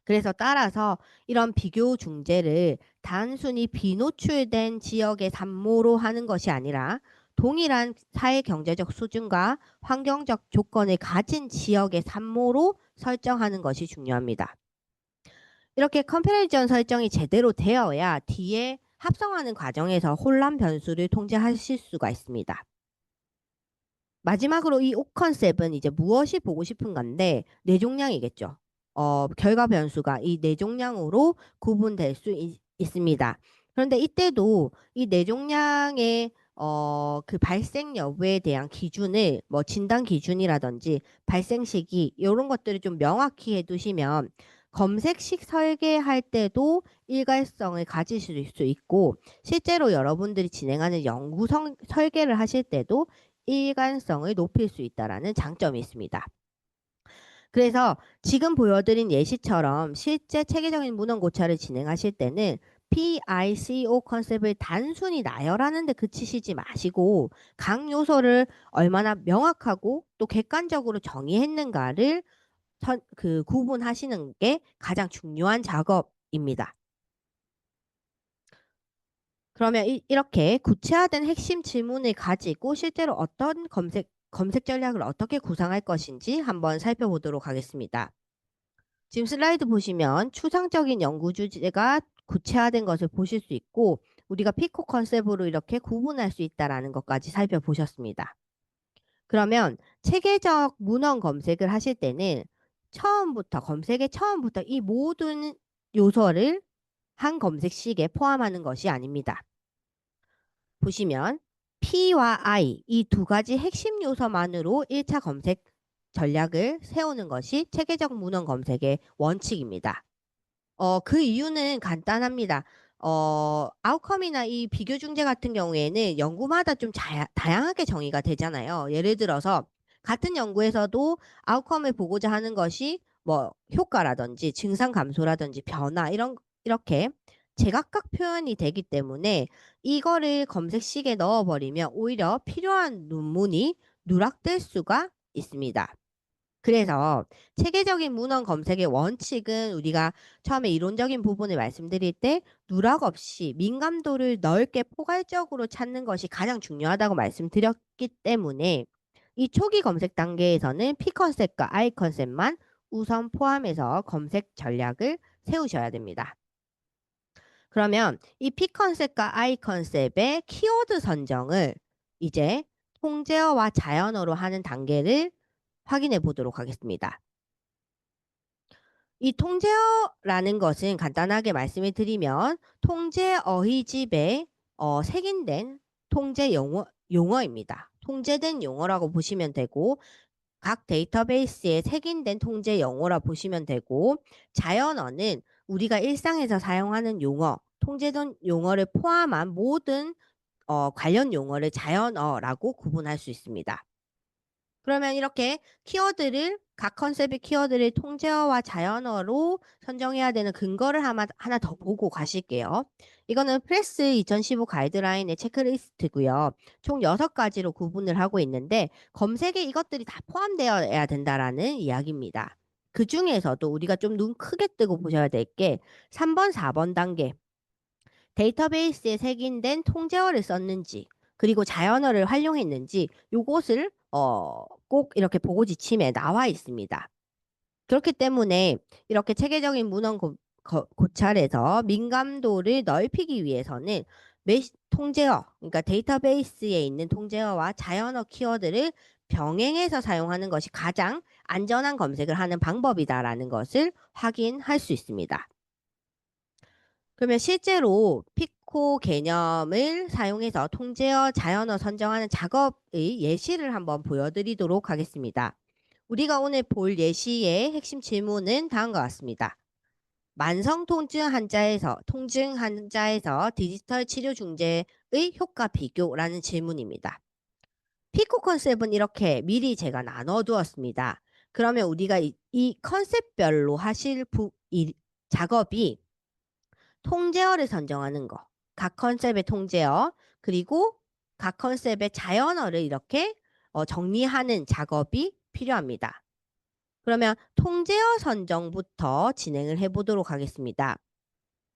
그래서 따라서 이런 비교 중재를 단순히 비노출된 지역의 산모로 하는 것이 아니라 동일한 사회 경제적 수준과 환경적 조건을 가진 지역의 산모로 설정하는 것이 중요합니다. 이렇게 컴패리전 설정이 제대로 되어야 뒤에 합성하는 과정에서 혼란 변수를 통제하실 수가 있습니다. 마지막으로 이 옷 컨셉은 이제 무엇이 보고 싶은 건데 뇌종양이겠죠. 결과 변수가 이 뇌종양으로 구분될 수 있습니다. 그런데 이때도 이 뇌종양의 그 발생 여부에 대한 기준을 뭐 진단 기준이라든지 발생 시기 이런 것들을 좀 명확히 해두시면 검색식 설계할 때도 일관성을 가지실 수 있고, 실제로 여러분들이 진행하는 연구 설계를 하실 때도 일관성을 높일 수 있다는 장점이 있습니다. 그래서 지금 보여드린 예시처럼 실제 체계적인 문헌 고찰을 진행하실 때는 PICO 컨셉을 단순히 나열하는 데 그치시지 마시고 각 요소를 얼마나 명확하고 또 객관적으로 정의했는가를 구분하시는 게 가장 중요한 작업입니다. 그러면 이렇게 구체화된 핵심 질문을 가지고 실제로 어떤 검색 전략을 어떻게 구상할 것인지 한번 살펴보도록 하겠습니다. 지금 슬라이드 보시면 추상적인 연구 주제가 구체화된 것을 보실 수 있고, 우리가 피코 컨셉으로 이렇게 구분할 수 있다는 것까지 살펴보셨습니다. 그러면 체계적 문헌 검색을 하실 때는 검색의 처음부터 이 모든 요소를 한 검색식에 포함하는 것이 아닙니다. 보시면 P와 I 이 두 가지 핵심 요소만으로 1차 검색 전략을 세우는 것이 체계적 문헌 검색의 원칙입니다. 그 이유는 간단합니다. 아웃컴이나 이 비교 중재 같은 경우에는 연구마다 좀 다양하게 정의가 되잖아요. 예를 들어서 같은 연구에서도 아웃컴을 보고자 하는 것이 뭐 효과라든지 증상 감소라든지 변화 이렇게 제각각 표현이 되기 때문에 이거를 검색식에 넣어버리면 오히려 필요한 논문이 누락될 수가 있습니다. 그래서 체계적인 문헌 검색의 원칙은 우리가 처음에 이론적인 부분을 말씀드릴 때 누락 없이 민감도를 넓게 포괄적으로 찾는 것이 가장 중요하다고 말씀드렸기 때문에 이 초기 검색 단계에서는 P 컨셉과 I 컨셉만 우선 포함해서 검색 전략을 세우셔야 됩니다. 그러면 이 P 컨셉과 I 컨셉의 키워드 선정을 이제 통제어와 자연어로 하는 단계를 확인해 보도록 하겠습니다. 이 통제어라는 것은 간단하게 말씀을 드리면 통제 어휘집에 색인된 통제 용어입니다. 통제된 용어라고 보시면 되고, 각 데이터베이스에 색인된 통제 용어라 보시면 되고, 자연어는 우리가 일상에서 사용하는 용어, 통제된 용어를 포함한 모든 관련 용어를 자연어라고 구분할 수 있습니다. 그러면 이렇게 키워드를 각 컨셉의 키워드를 통제어와 자연어로 선정해야 되는 근거를 하나 더 보고 가실게요. 이거는 프레스 2015 가이드라인의 체크리스트고요. 총 6가지로 구분을 하고 있는데 검색에 이것들이 다 포함되어야 된다라는 이야기입니다. 그 중에서도 우리가 좀 눈 크게 뜨고 보셔야 될 게 3번, 4번 단계 데이터베이스에 색인된 통제어를 썼는지 그리고 자연어를 활용했는지 요것을 꼭 이렇게 보고 지침에 나와 있습니다. 그렇기 때문에 이렇게 체계적인 문헌 고찰에서 민감도를 넓히기 위해서는 통제어, 그러니까 데이터베이스에 있는 통제어와 자연어 키워드를 병행해서 사용하는 것이 가장 안전한 검색을 하는 방법이다라는 것을 확인할 수 있습니다. 그러면 실제로 피코 개념을 사용해서 통제어, 자연어 선정하는 작업의 예시를 한번 보여드리도록 하겠습니다. 우리가 오늘 볼 예시의 핵심 질문은 다음과 같습니다. 만성 통증 환자에서 디지털 치료 중재의 효과 비교라는 질문입니다. 피코 컨셉은 이렇게 미리 제가 나눠두었습니다. 그러면 우리가 이 컨셉별로 하실 작업이 통제어를 선정하는 거, 각 컨셉의 통제어, 그리고 각 컨셉의 자연어를 이렇게 정리하는 작업이 필요합니다. 그러면 통제어 선정부터 진행을 해보도록 하겠습니다.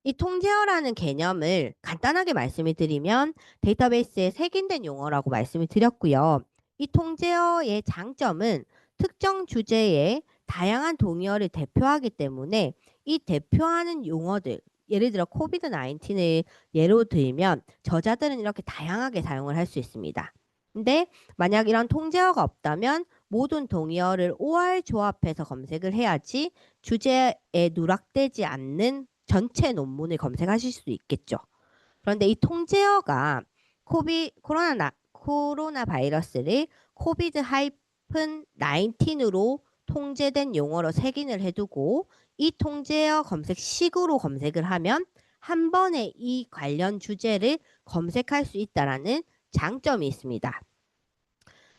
이 통제어라는 개념을 간단하게 말씀을 드리면 데이터베이스에 색인된 용어라고 말씀을 드렸고요. 이 통제어의 장점은 특정 주제의 다양한 동의어를 대표하기 때문에 이 대표하는 용어들, 예를 들어 코비드 19을 예로 들면 저자들은 이렇게 다양하게 사용을 할 수 있습니다. 근데 만약 이런 통제어가 없다면 모든 동의어를 OR 조합해서 검색을 해야지 주제에 누락되지 않는 전체 논문을 검색하실 수 있겠죠. 그런데 이 통제어가 코로나 바이러스를 코비드 19으로 통제된 용어로 색인을 해두고 이 통제어 검색식으로 검색을 하면 한 번에 이 관련 주제를 검색할 수 있다는 장점이 있습니다.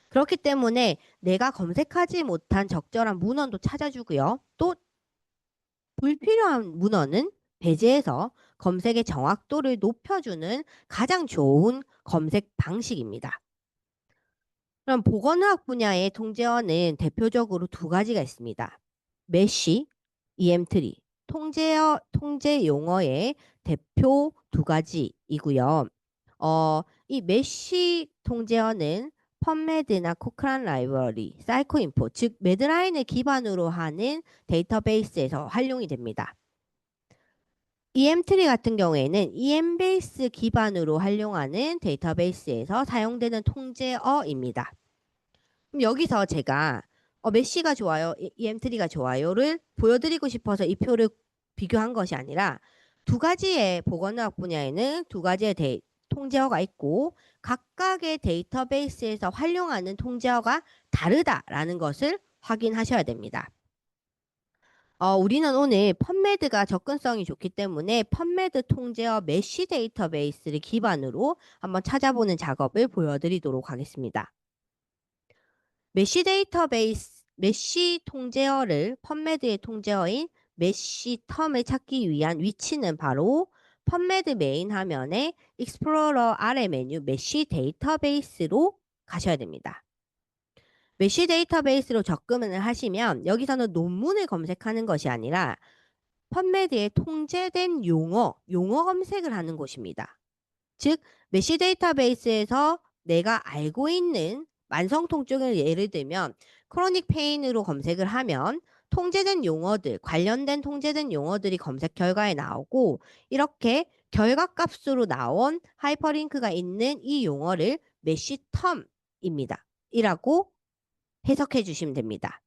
그렇기 때문에 내가 검색하지 못한 적절한 문헌도 찾아주고요. 또 불필요한 문헌은 배제해서 검색의 정확도를 높여주는 가장 좋은 검색 방식입니다. 그럼 보건의학 분야의 통제어는 대표적으로 2가지가 있습니다. 메쉬, EM3, 통제 용어의 대표 2가지이고요. 이 메쉬 통제어는 펀메드나 코크란 라이브러리, 사이코인포, 즉 매드라인을 기반으로 하는 데이터베이스에서 활용이 됩니다. EM3 같은 경우에는 EM베이스 기반으로 활용하는 데이터베이스에서 사용되는 통제어입니다. 그럼 여기서 제가 메쉬가 좋아요, EM3가 좋아요를 보여드리고 싶어서 이 표를 비교한 것이 아니라 2가지의 보건의학 분야에는 2가지의 통제어가 있고 각각의 데이터베이스에서 활용하는 통제어가 다르다라는 것을 확인하셔야 됩니다. 우리는 오늘 펀메드가 접근성이 좋기 때문에 펀메드 통제어 메쉬 데이터베이스를 기반으로 한번 찾아보는 작업을 보여드리도록 하겠습니다. 메쉬 통제어를 펀메드의 통제어인 메쉬 텀을 찾기 위한 위치는 바로 펀메드 메인 화면에 익스플로러 아래 메뉴 메쉬 데이터베이스로 가셔야 됩니다. 메쉬 데이터베이스로 접근을 하시면 여기서는 논문을 검색하는 것이 아니라 펀메드에 통제된 용어 검색을 하는 곳입니다. 즉, 메쉬 데이터베이스에서 내가 알고 있는 만성 통증을 예를 들면 크로닉 페인으로 검색을 하면 통제된 용어들, 관련된 통제된 용어들이 검색 결과에 나오고 이렇게 결과값으로 나온 하이퍼링크가 있는 이 용어를 메쉬 텀입니다. 이라고 해석해 주시면 됩니다.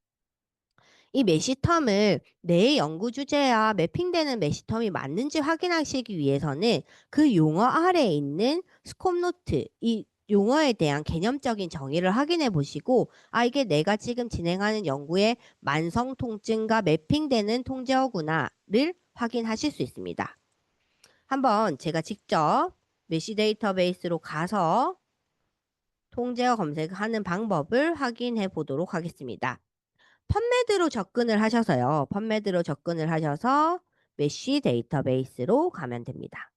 이 메시텀을 내 연구 주제와 매핑되는 메시텀이 맞는지 확인하시기 위해서는 그 용어 아래에 있는 스콥 노트, 이 용어에 대한 개념적인 정의를 확인해 보시고 이게 내가 지금 진행하는 연구의 만성 통증과 매핑되는 통제어구나를 확인하실 수 있습니다. 한번 제가 직접 메시 데이터베이스로 가서 통제어 검색하는 방법을 확인해 보도록 하겠습니다. 펀메드로 접근을 하셔서요. 펀메드로 접근을 하셔서 메쉬 데이터베이스로 가면 됩니다.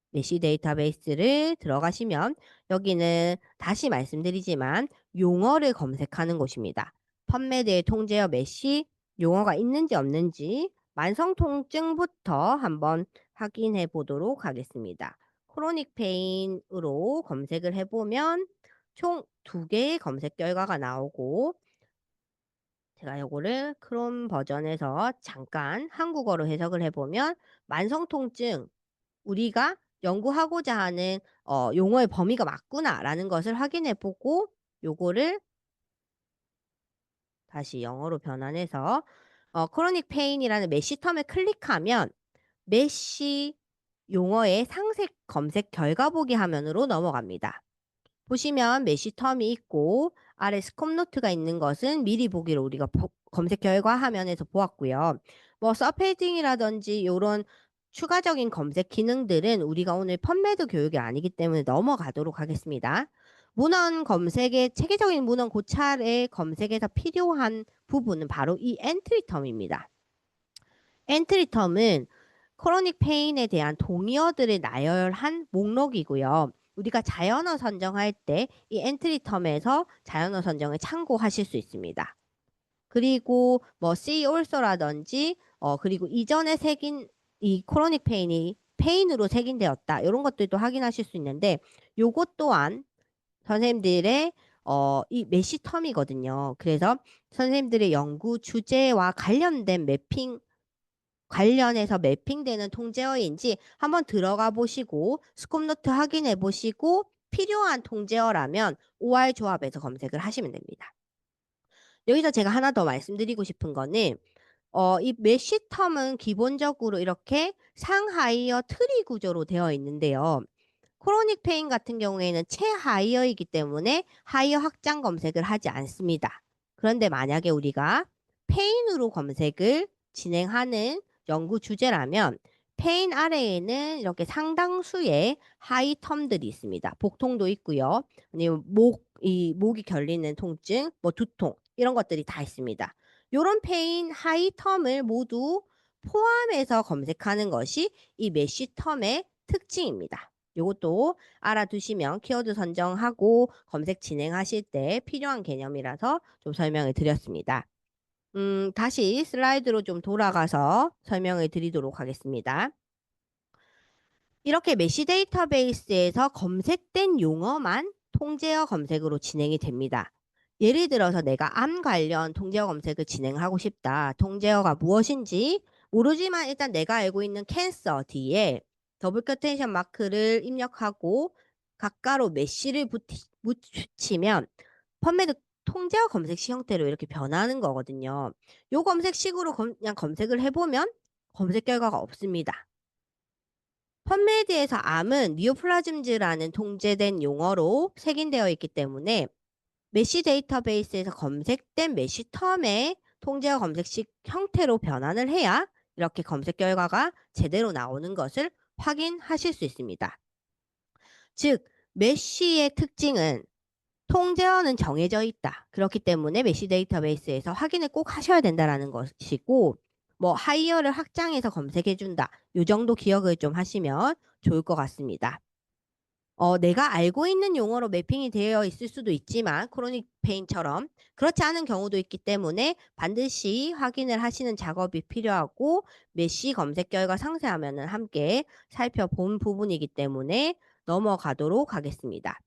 메시 데이터베이스를 들어가시면 여기는 다시 말씀드리지만 용어를 검색하는 곳입니다. 펀메드의 통제어 메시 용어가 있는지 없는지 만성통증부터 한번 확인해 보도록 하겠습니다. 크로닉 페인으로 검색을 해보면 총 2개의 검색 결과가 나오고 제가 요거를 크롬 버전에서 잠깐 한국어로 해석을 해보면 만성통증 우리가 연구하고자 하는 용어의 범위가 맞구나라는 것을 확인해 보고 요거를 다시 영어로 변환해서 chronic pain이라는 메시 텀을 클릭하면 메시 용어의 상세 검색 결과 보기 화면으로 넘어갑니다. 보시면 메시 텀이 있고 아래 스콥 노트가 있는 것은 미리 보기로 우리가 검색 결과 화면에서 보았고요. 뭐 서페이징이라든지 요런 추가적인 검색 기능들은 우리가 오늘 펀메드 교육이 아니기 때문에 넘어가도록 하겠습니다. 문헌 검색의 체계적인 문헌 고찰의 검색에서 필요한 부분은 바로 이 엔트리 텀입니다. 엔트리 텀은 크로닉 페인에 대한 동의어들을 나열한 목록이고요. 우리가 자연어 선정할 때 이 엔트리 텀에서 자연어 선정을 참고하실 수 있습니다. 그리고 뭐 see also라든지 그리고 이전에 새긴 이 크로닉 페인이 페인으로 색인되었다. 이런 것들도 확인하실 수 있는데 요것 또한 선생님들의 이 메시 텀이거든요. 그래서 선생님들의 연구 주제와 관련된 매핑 관련해서 매핑되는 통제어인지 한번 들어가 보시고 스콥 노트 확인해 보시고 필요한 통제어라면 OR 조합에서 검색을 하시면 됩니다. 여기서 제가 하나 더 말씀드리고 싶은 거는 이 메쉬 텀은 기본적으로 이렇게 상하이어 트리 구조로 되어 있는데요. 크로닉 페인 같은 경우에는 최하이어이기 때문에 하이어 확장 검색을 하지 않습니다. 그런데 만약에 우리가 페인으로 검색을 진행하는 연구 주제라면 페인 아래에는 이렇게 상당수의 하이 텀들이 있습니다. 복통도 있고요. 아니면 목이 결리는 통증, 뭐 두통 이런 것들이 다 있습니다. 요런 페인 하이 텀을 모두 포함해서 검색하는 것이 이 메쉬 텀의 특징입니다. 요것도 알아두시면 키워드 선정하고 검색 진행하실 때 필요한 개념이라서 좀 설명을 드렸습니다. 다시 슬라이드로 좀 돌아가서 설명을 드리도록 하겠습니다. 이렇게 메시 데이터베이스에서 검색된 용어만 통제어 검색으로 진행이 됩니다. 예를 들어서 내가 암 관련 통제어 검색을 진행하고 싶다. 통제어가 무엇인지 모르지만 일단 내가 알고 있는 캔서 뒤에 더블 쿼테이션 마크를 입력하고 가까로 메시를 붙이면 펀메드 통제어 검색식 형태로 이렇게 변하는 거거든요. 요 검색식으로 그냥 검색을 해보면 검색 결과가 없습니다. 펀메드에서 암은 니오플라즘즈라는 통제된 용어로 색인되어 있기 때문에 메시 데이터베이스에서 검색된 메시 텀의 통제어 검색식 형태로 변환을 해야 이렇게 검색 결과가 제대로 나오는 것을 확인하실 수 있습니다. 즉, 메시의 특징은 통제어는 정해져 있다. 그렇기 때문에 메시 데이터베이스에서 확인을 꼭 하셔야 된다는 것이고 뭐 하이어를 확장해서 검색해 준다. 이 정도 기억을 좀 하시면 좋을 것 같습니다. 내가 알고 있는 용어로 매핑이 되어 있을 수도 있지만 크로닉 페인처럼 그렇지 않은 경우도 있기 때문에 반드시 확인을 하시는 작업이 필요하고 메시 검색 결과 상세 화면은 함께 살펴본 부분이기 때문에 넘어가도록 하겠습니다.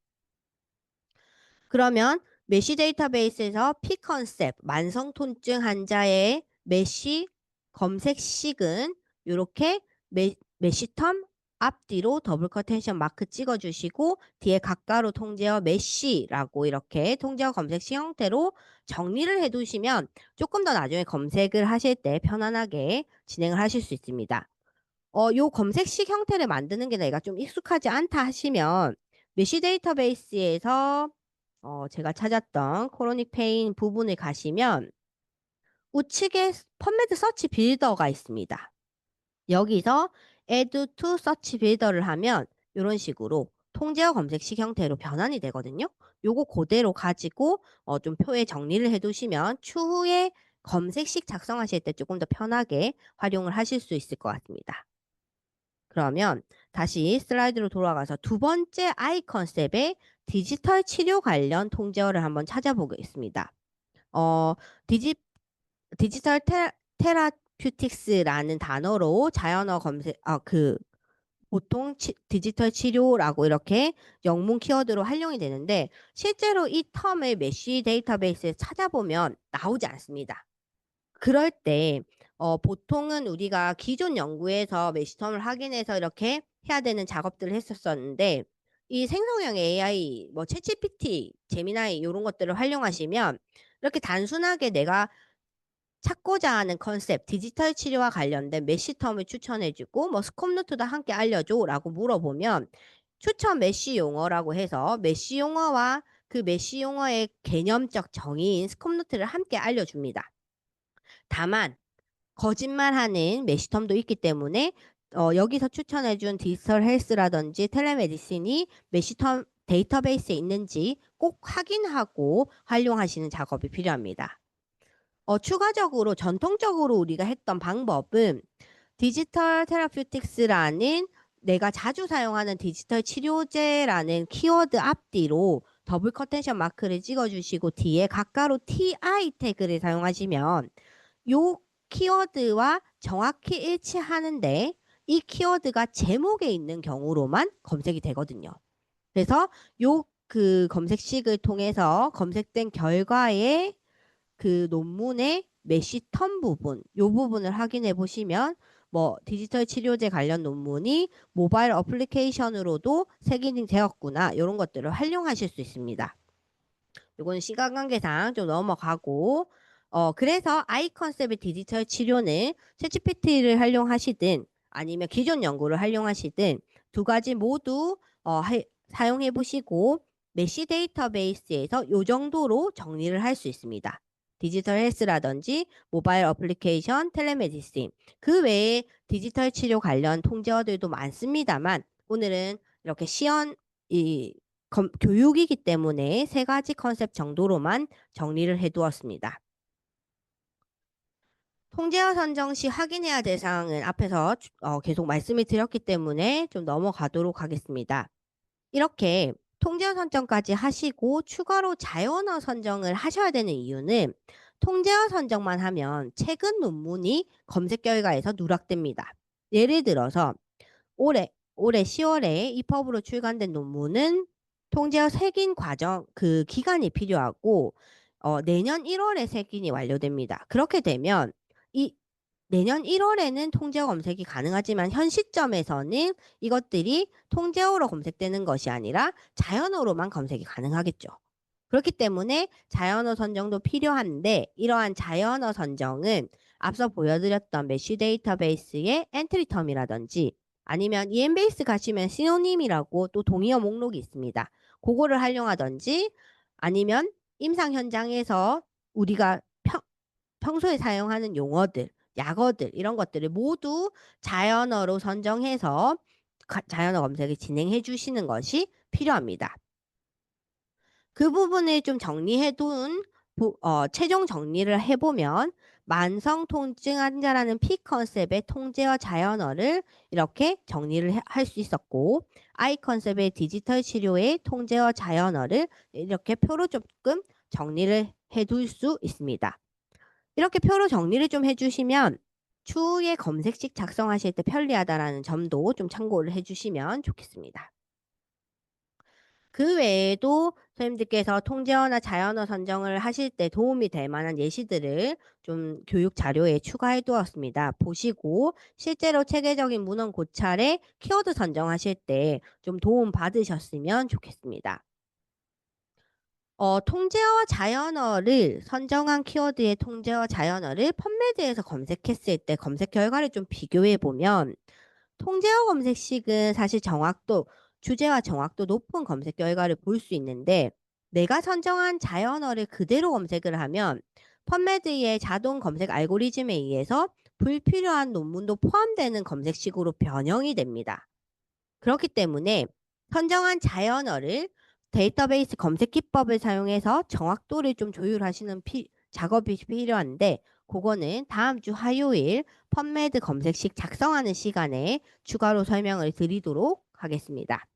그러면 메시 데이터베이스에서 피 컨셉, 만성 통증 환자의 메시 검색식은 이렇게 메시 텀 앞뒤로 더블 커테이션 마크 찍어주시고 뒤에 가까로 통제어 메시라고 이렇게 통제어 검색식 형태로 정리를 해두시면 조금 더 나중에 검색을 하실 때 편안하게 진행을 하실 수 있습니다. 요 검색식 형태를 만드는 게 내가 좀 익숙하지 않다 하시면 메시 데이터베이스에서 제가 찾았던 크로닉 페인 부분을 가시면 우측에 펀메드 서치 빌더가 있습니다. 여기서 add to search builder를 하면 이런 식으로 통제어 검색식 형태로 변환이 되거든요. 요거 그대로 가지고 좀 표에 정리를 해 두시면 추후에 검색식 작성하실 때 조금 더 편하게 활용을 하실 수 있을 것 같습니다. 그러면 다시 슬라이드로 돌아가서 두 번째 I 컨셉의 디지털 치료 관련 통제어를 한번 찾아보겠습니다. 어 디지 디지털 테라퓨틱스라는 단어로 자연어 검색 보통 디지털 치료라고 이렇게 영문 키워드로 활용이 되는데 실제로 이 텀을 메쉬 데이터베이스에 찾아보면 나오지 않습니다. 그럴 때 보통은 우리가 기존 연구에서 메시텀을 확인해서 이렇게 해야 되는 작업들을 했었었는데 이 생성형 AI 뭐 챗GPT, 제미나이 요런 것들을 활용하시면 이렇게 단순하게 내가 찾고자 하는 컨셉, 디지털 치료와 관련된 메시텀을 추천해 주고 뭐 "스컵 노트도 함께 알려줘."라고 물어보면 추천 메시 용어라고 해서 메시 용어와 그 메시 용어의 개념적 정의인 스컵 노트를 함께 알려줍니다. 다만 거짓말하는 메시텀도 있기 때문에 여기서 추천해 준 디지털 헬스라든지 텔레메디신이 메시텀 데이터베이스에 있는지 꼭 확인하고 활용하시는 작업이 필요합니다. 추가적으로 전통적으로 우리가 했던 방법은 디지털 테라퓨틱스라는 내가 자주 사용하는 디지털 치료제라는 키워드 앞뒤로 더블 커테이션 마크를 찍어 주시고 뒤에 가까로 TI 태그를 사용하시면 요 키워드와 정확히 일치하는데 이 키워드가 제목에 있는 경우로만 검색이 되거든요. 그래서 요 검색식을 통해서 검색된 결과에 그 논문의 메시텀 부분 요 부분을 확인해 보시면 뭐 '디지털 치료제 관련 논문이 모바일 어플리케이션으로도 색인이 되었구나.' 요런 것들을 활용하실 수 있습니다. 요거는 시간 관계상 좀 넘어가고 그래서 I 컨셉의 디지털 치료는 챗GPT를 활용하시든 아니면 기존 연구를 활용하시든 두 가지 모두 사용해 보시고 메시 데이터베이스에서 요 정도로 정리를 할 수 있습니다. 디지털 헬스라든지 모바일 어플리케이션, 텔레메디신 그 외에 디지털 치료 관련 통제어들도 많습니다만 오늘은 이렇게 이 교육이기 때문에 세 가지 컨셉 정도로만 정리를 해 두었습니다. 통제어 선정 시 확인해야 될 사항은 앞에서 계속 말씀을 드렸기 때문에 좀 넘어가도록 하겠습니다. 이렇게 통제어 선정까지 하시고 추가로 자연어 선정을 하셔야 되는 이유는 통제어 선정만 하면 최근 논문이 검색 결과에서 누락됩니다. 예를 들어서 올해 10월에 입법으로 출간된 논문은 통제어 색인 과정 기간이 필요하고 내년 1월에 색인이 완료됩니다. 그렇게 되면 이 내년 1월에는 통제어 검색이 가능하지만 현 시점에서는 이것들이 통제어로 검색되는 것이 아니라 자연어로만 검색이 가능하겠죠. 그렇기 때문에 자연어 선정도 필요한데 이러한 자연어 선정은 앞서 보여드렸던 메쉬 데이터베이스의 엔트리 텀이라든지 아니면 EMBase 가시면 시노님이라고 또 동의어 목록이 있습니다. 고거를 활용하든지 아니면 임상 현장에서 우리가 평소에 사용하는 용어들, 약어들 이런 것들을 모두 자연어로 선정해서 자연어 검색을 진행해 주시는 것이 필요합니다. 그 부분을 좀 정리해 둔 최종 정리를 해 보면 만성 통증 환자라는 피 컨셉의 통제어 자연어를 이렇게 정리를 할 수 있었고 I 컨셉의 디지털 치료의 통제어 자연어를 이렇게 표로 조금 정리를 해둘 수 있습니다. 이렇게 표로 정리를 좀 해 주시면 추후에 검색식 작성하실 때 편리하다라는 점도 좀 참고를 해 주시면 좋겠습니다. 그 외에도 선생님들께서 통제어나 자연어 선정을 하실 때 도움이 될 만한 예시들을 좀 교육 자료에 추가해 두었습니다. 보시고 실제로 체계적인 문헌 고찰에 키워드 선정하실 때 좀 도움 받으셨으면 좋겠습니다. 통제어와 자연어를 선정한 키워드의 통제어 자연어를 펀메드에서 검색했을 때 검색 결과를 좀 비교해 보면 통제어 검색식은 사실 주제와 정확도 높은 검색 결과를 볼 수 있는데 내가 선정한 자연어를 그대로 검색을 하면 펀메드의 자동 검색 알고리즘에 의해서 불필요한 논문도 포함되는 검색식으로 변형이 됩니다. 그렇기 때문에 선정한 자연어를 데이터베이스 검색 기법을 사용해서 정확도를 좀 조율하시는 작업이 필요한데, 그거는 다음 주 화요일 펀메드 검색식 작성하는 시간에 추가로 설명을 드리도록 하겠습니다.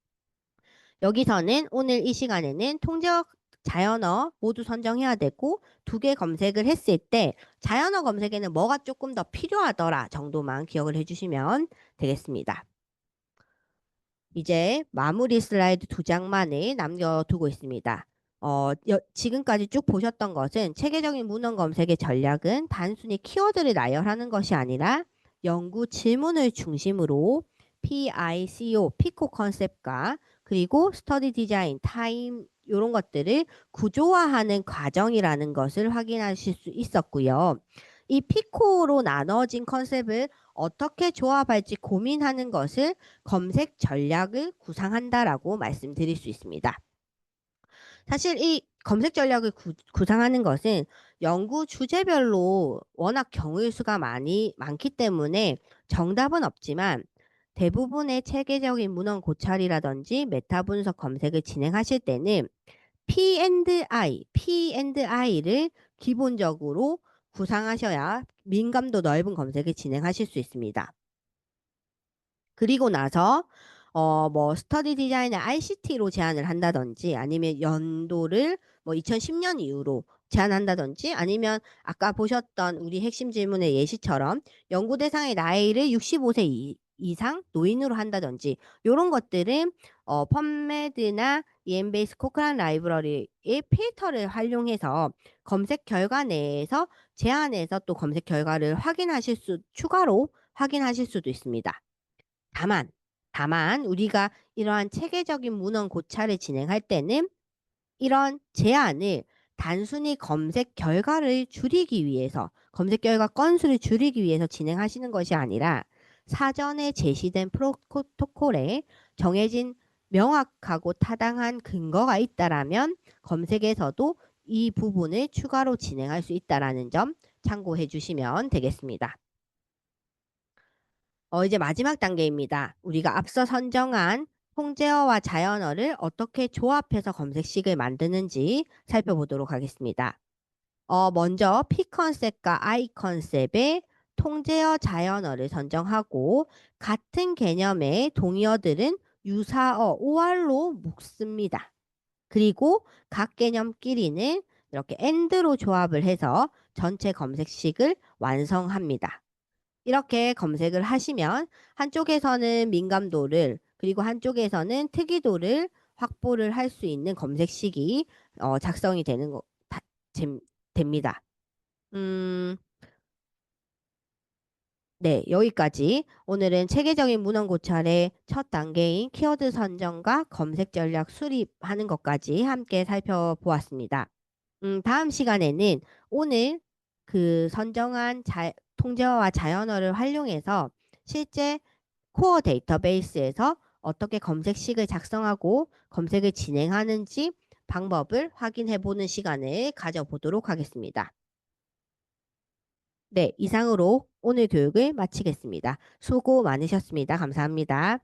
여기서는 오늘 이 시간에는 통제어, 자연어 모두 선정해야 되고, 두 개 검색을 했을 때 자연어 검색에는 뭐가 조금 더 필요하더라 정도만 기억을 해주시면 되겠습니다. 이제 마무리 슬라이드 두 장만을 남겨두고 있습니다. 지금까지 쭉 보셨던 것은 체계적인 문헌 검색의 전략은 단순히 키워드를 나열하는 것이 아니라 연구 질문을 중심으로 PICO, 피코 컨셉과 그리고 스터디 디자인, 타임 이런 것들을 구조화하는 과정이라는 것을 확인하실 수 있었고요. 이 피코로 나눠진 컨셉을 어떻게 조합할지 고민하는 것을 검색 전략을 구상한다라고 말씀드릴 수 있습니다. 사실 이 검색 전략을 구상하는 것은 연구 주제별로 워낙 경우의 수가 많기 때문에 정답은 없지만, 대부분의 체계적인 문헌 고찰이라든지 메타 분석 검색을 진행하실 때는 P&I를 기본적으로 구상하셔야 민감도 넓은 검색을 진행하실 수 있습니다. 그리고 나서 뭐 스터디 디자인을 ICT로 제안을 한다든지, 아니면 연도를 뭐 2010년 이후로 제안한다든지, 아니면 아까 보셨던 우리 핵심 질문의 예시처럼 연구 대상의 나이를 65세 이상 노인으로 한다든지, 요런 것들은 펀메드나 EMBase 코크란 라이브러리의 필터를 활용해서 검색 결과 내에서 제안해서 또 검색 결과를 추가로 확인하실 수도 있습니다. 다만, 우리가 이러한 체계적인 문헌 고찰을 진행할 때는 이런 제안을 단순히 검색 결과를 줄이기 위해서, 검색 결과 건수를 줄이기 위해서 진행하시는 것이 아니라, 사전에 제시된 프로토콜에 정해진 명확하고 타당한 근거가 있다라면 검색에서도 이 부분을 추가로 진행할 수 있다라는 점 참고해 주시면 되겠습니다. 이제 마지막 단계입니다. 우리가 앞서 선정한 통제어와 자연어를 어떻게 조합해서 검색식을 만드는지 살펴보도록 하겠습니다. 먼저 P 컨셉과 I 컨셉의 통제어 자연어를 선정하고, 같은 개념의 동의어들은 유사어 OR로 묶습니다. 그리고 각 개념끼리는 이렇게 AND로 조합을 해서 전체 검색식을 완성합니다. 이렇게 검색을 하시면 한쪽에서는 민감도를, 그리고 한쪽에서는 특이도를 확보를 할 수 있는 검색식이 작성이 됩니다. 네, 여기까지 오늘은 체계적인 문헌 고찰의 첫 단계인 키워드 선정과 검색 전략 수립하는 것까지 함께 살펴보았습니다. 다음 시간에는 오늘 그 선정한 통제어와 자연어를 활용해서 실제 코어 데이터베이스에서 어떻게 검색식을 작성하고 검색을 진행하는지 방법을 확인해 보는 시간을 가져보도록 하겠습니다. 네, 이상으로 오늘 교육을 마치겠습니다. 수고 많으셨습니다. 감사합니다.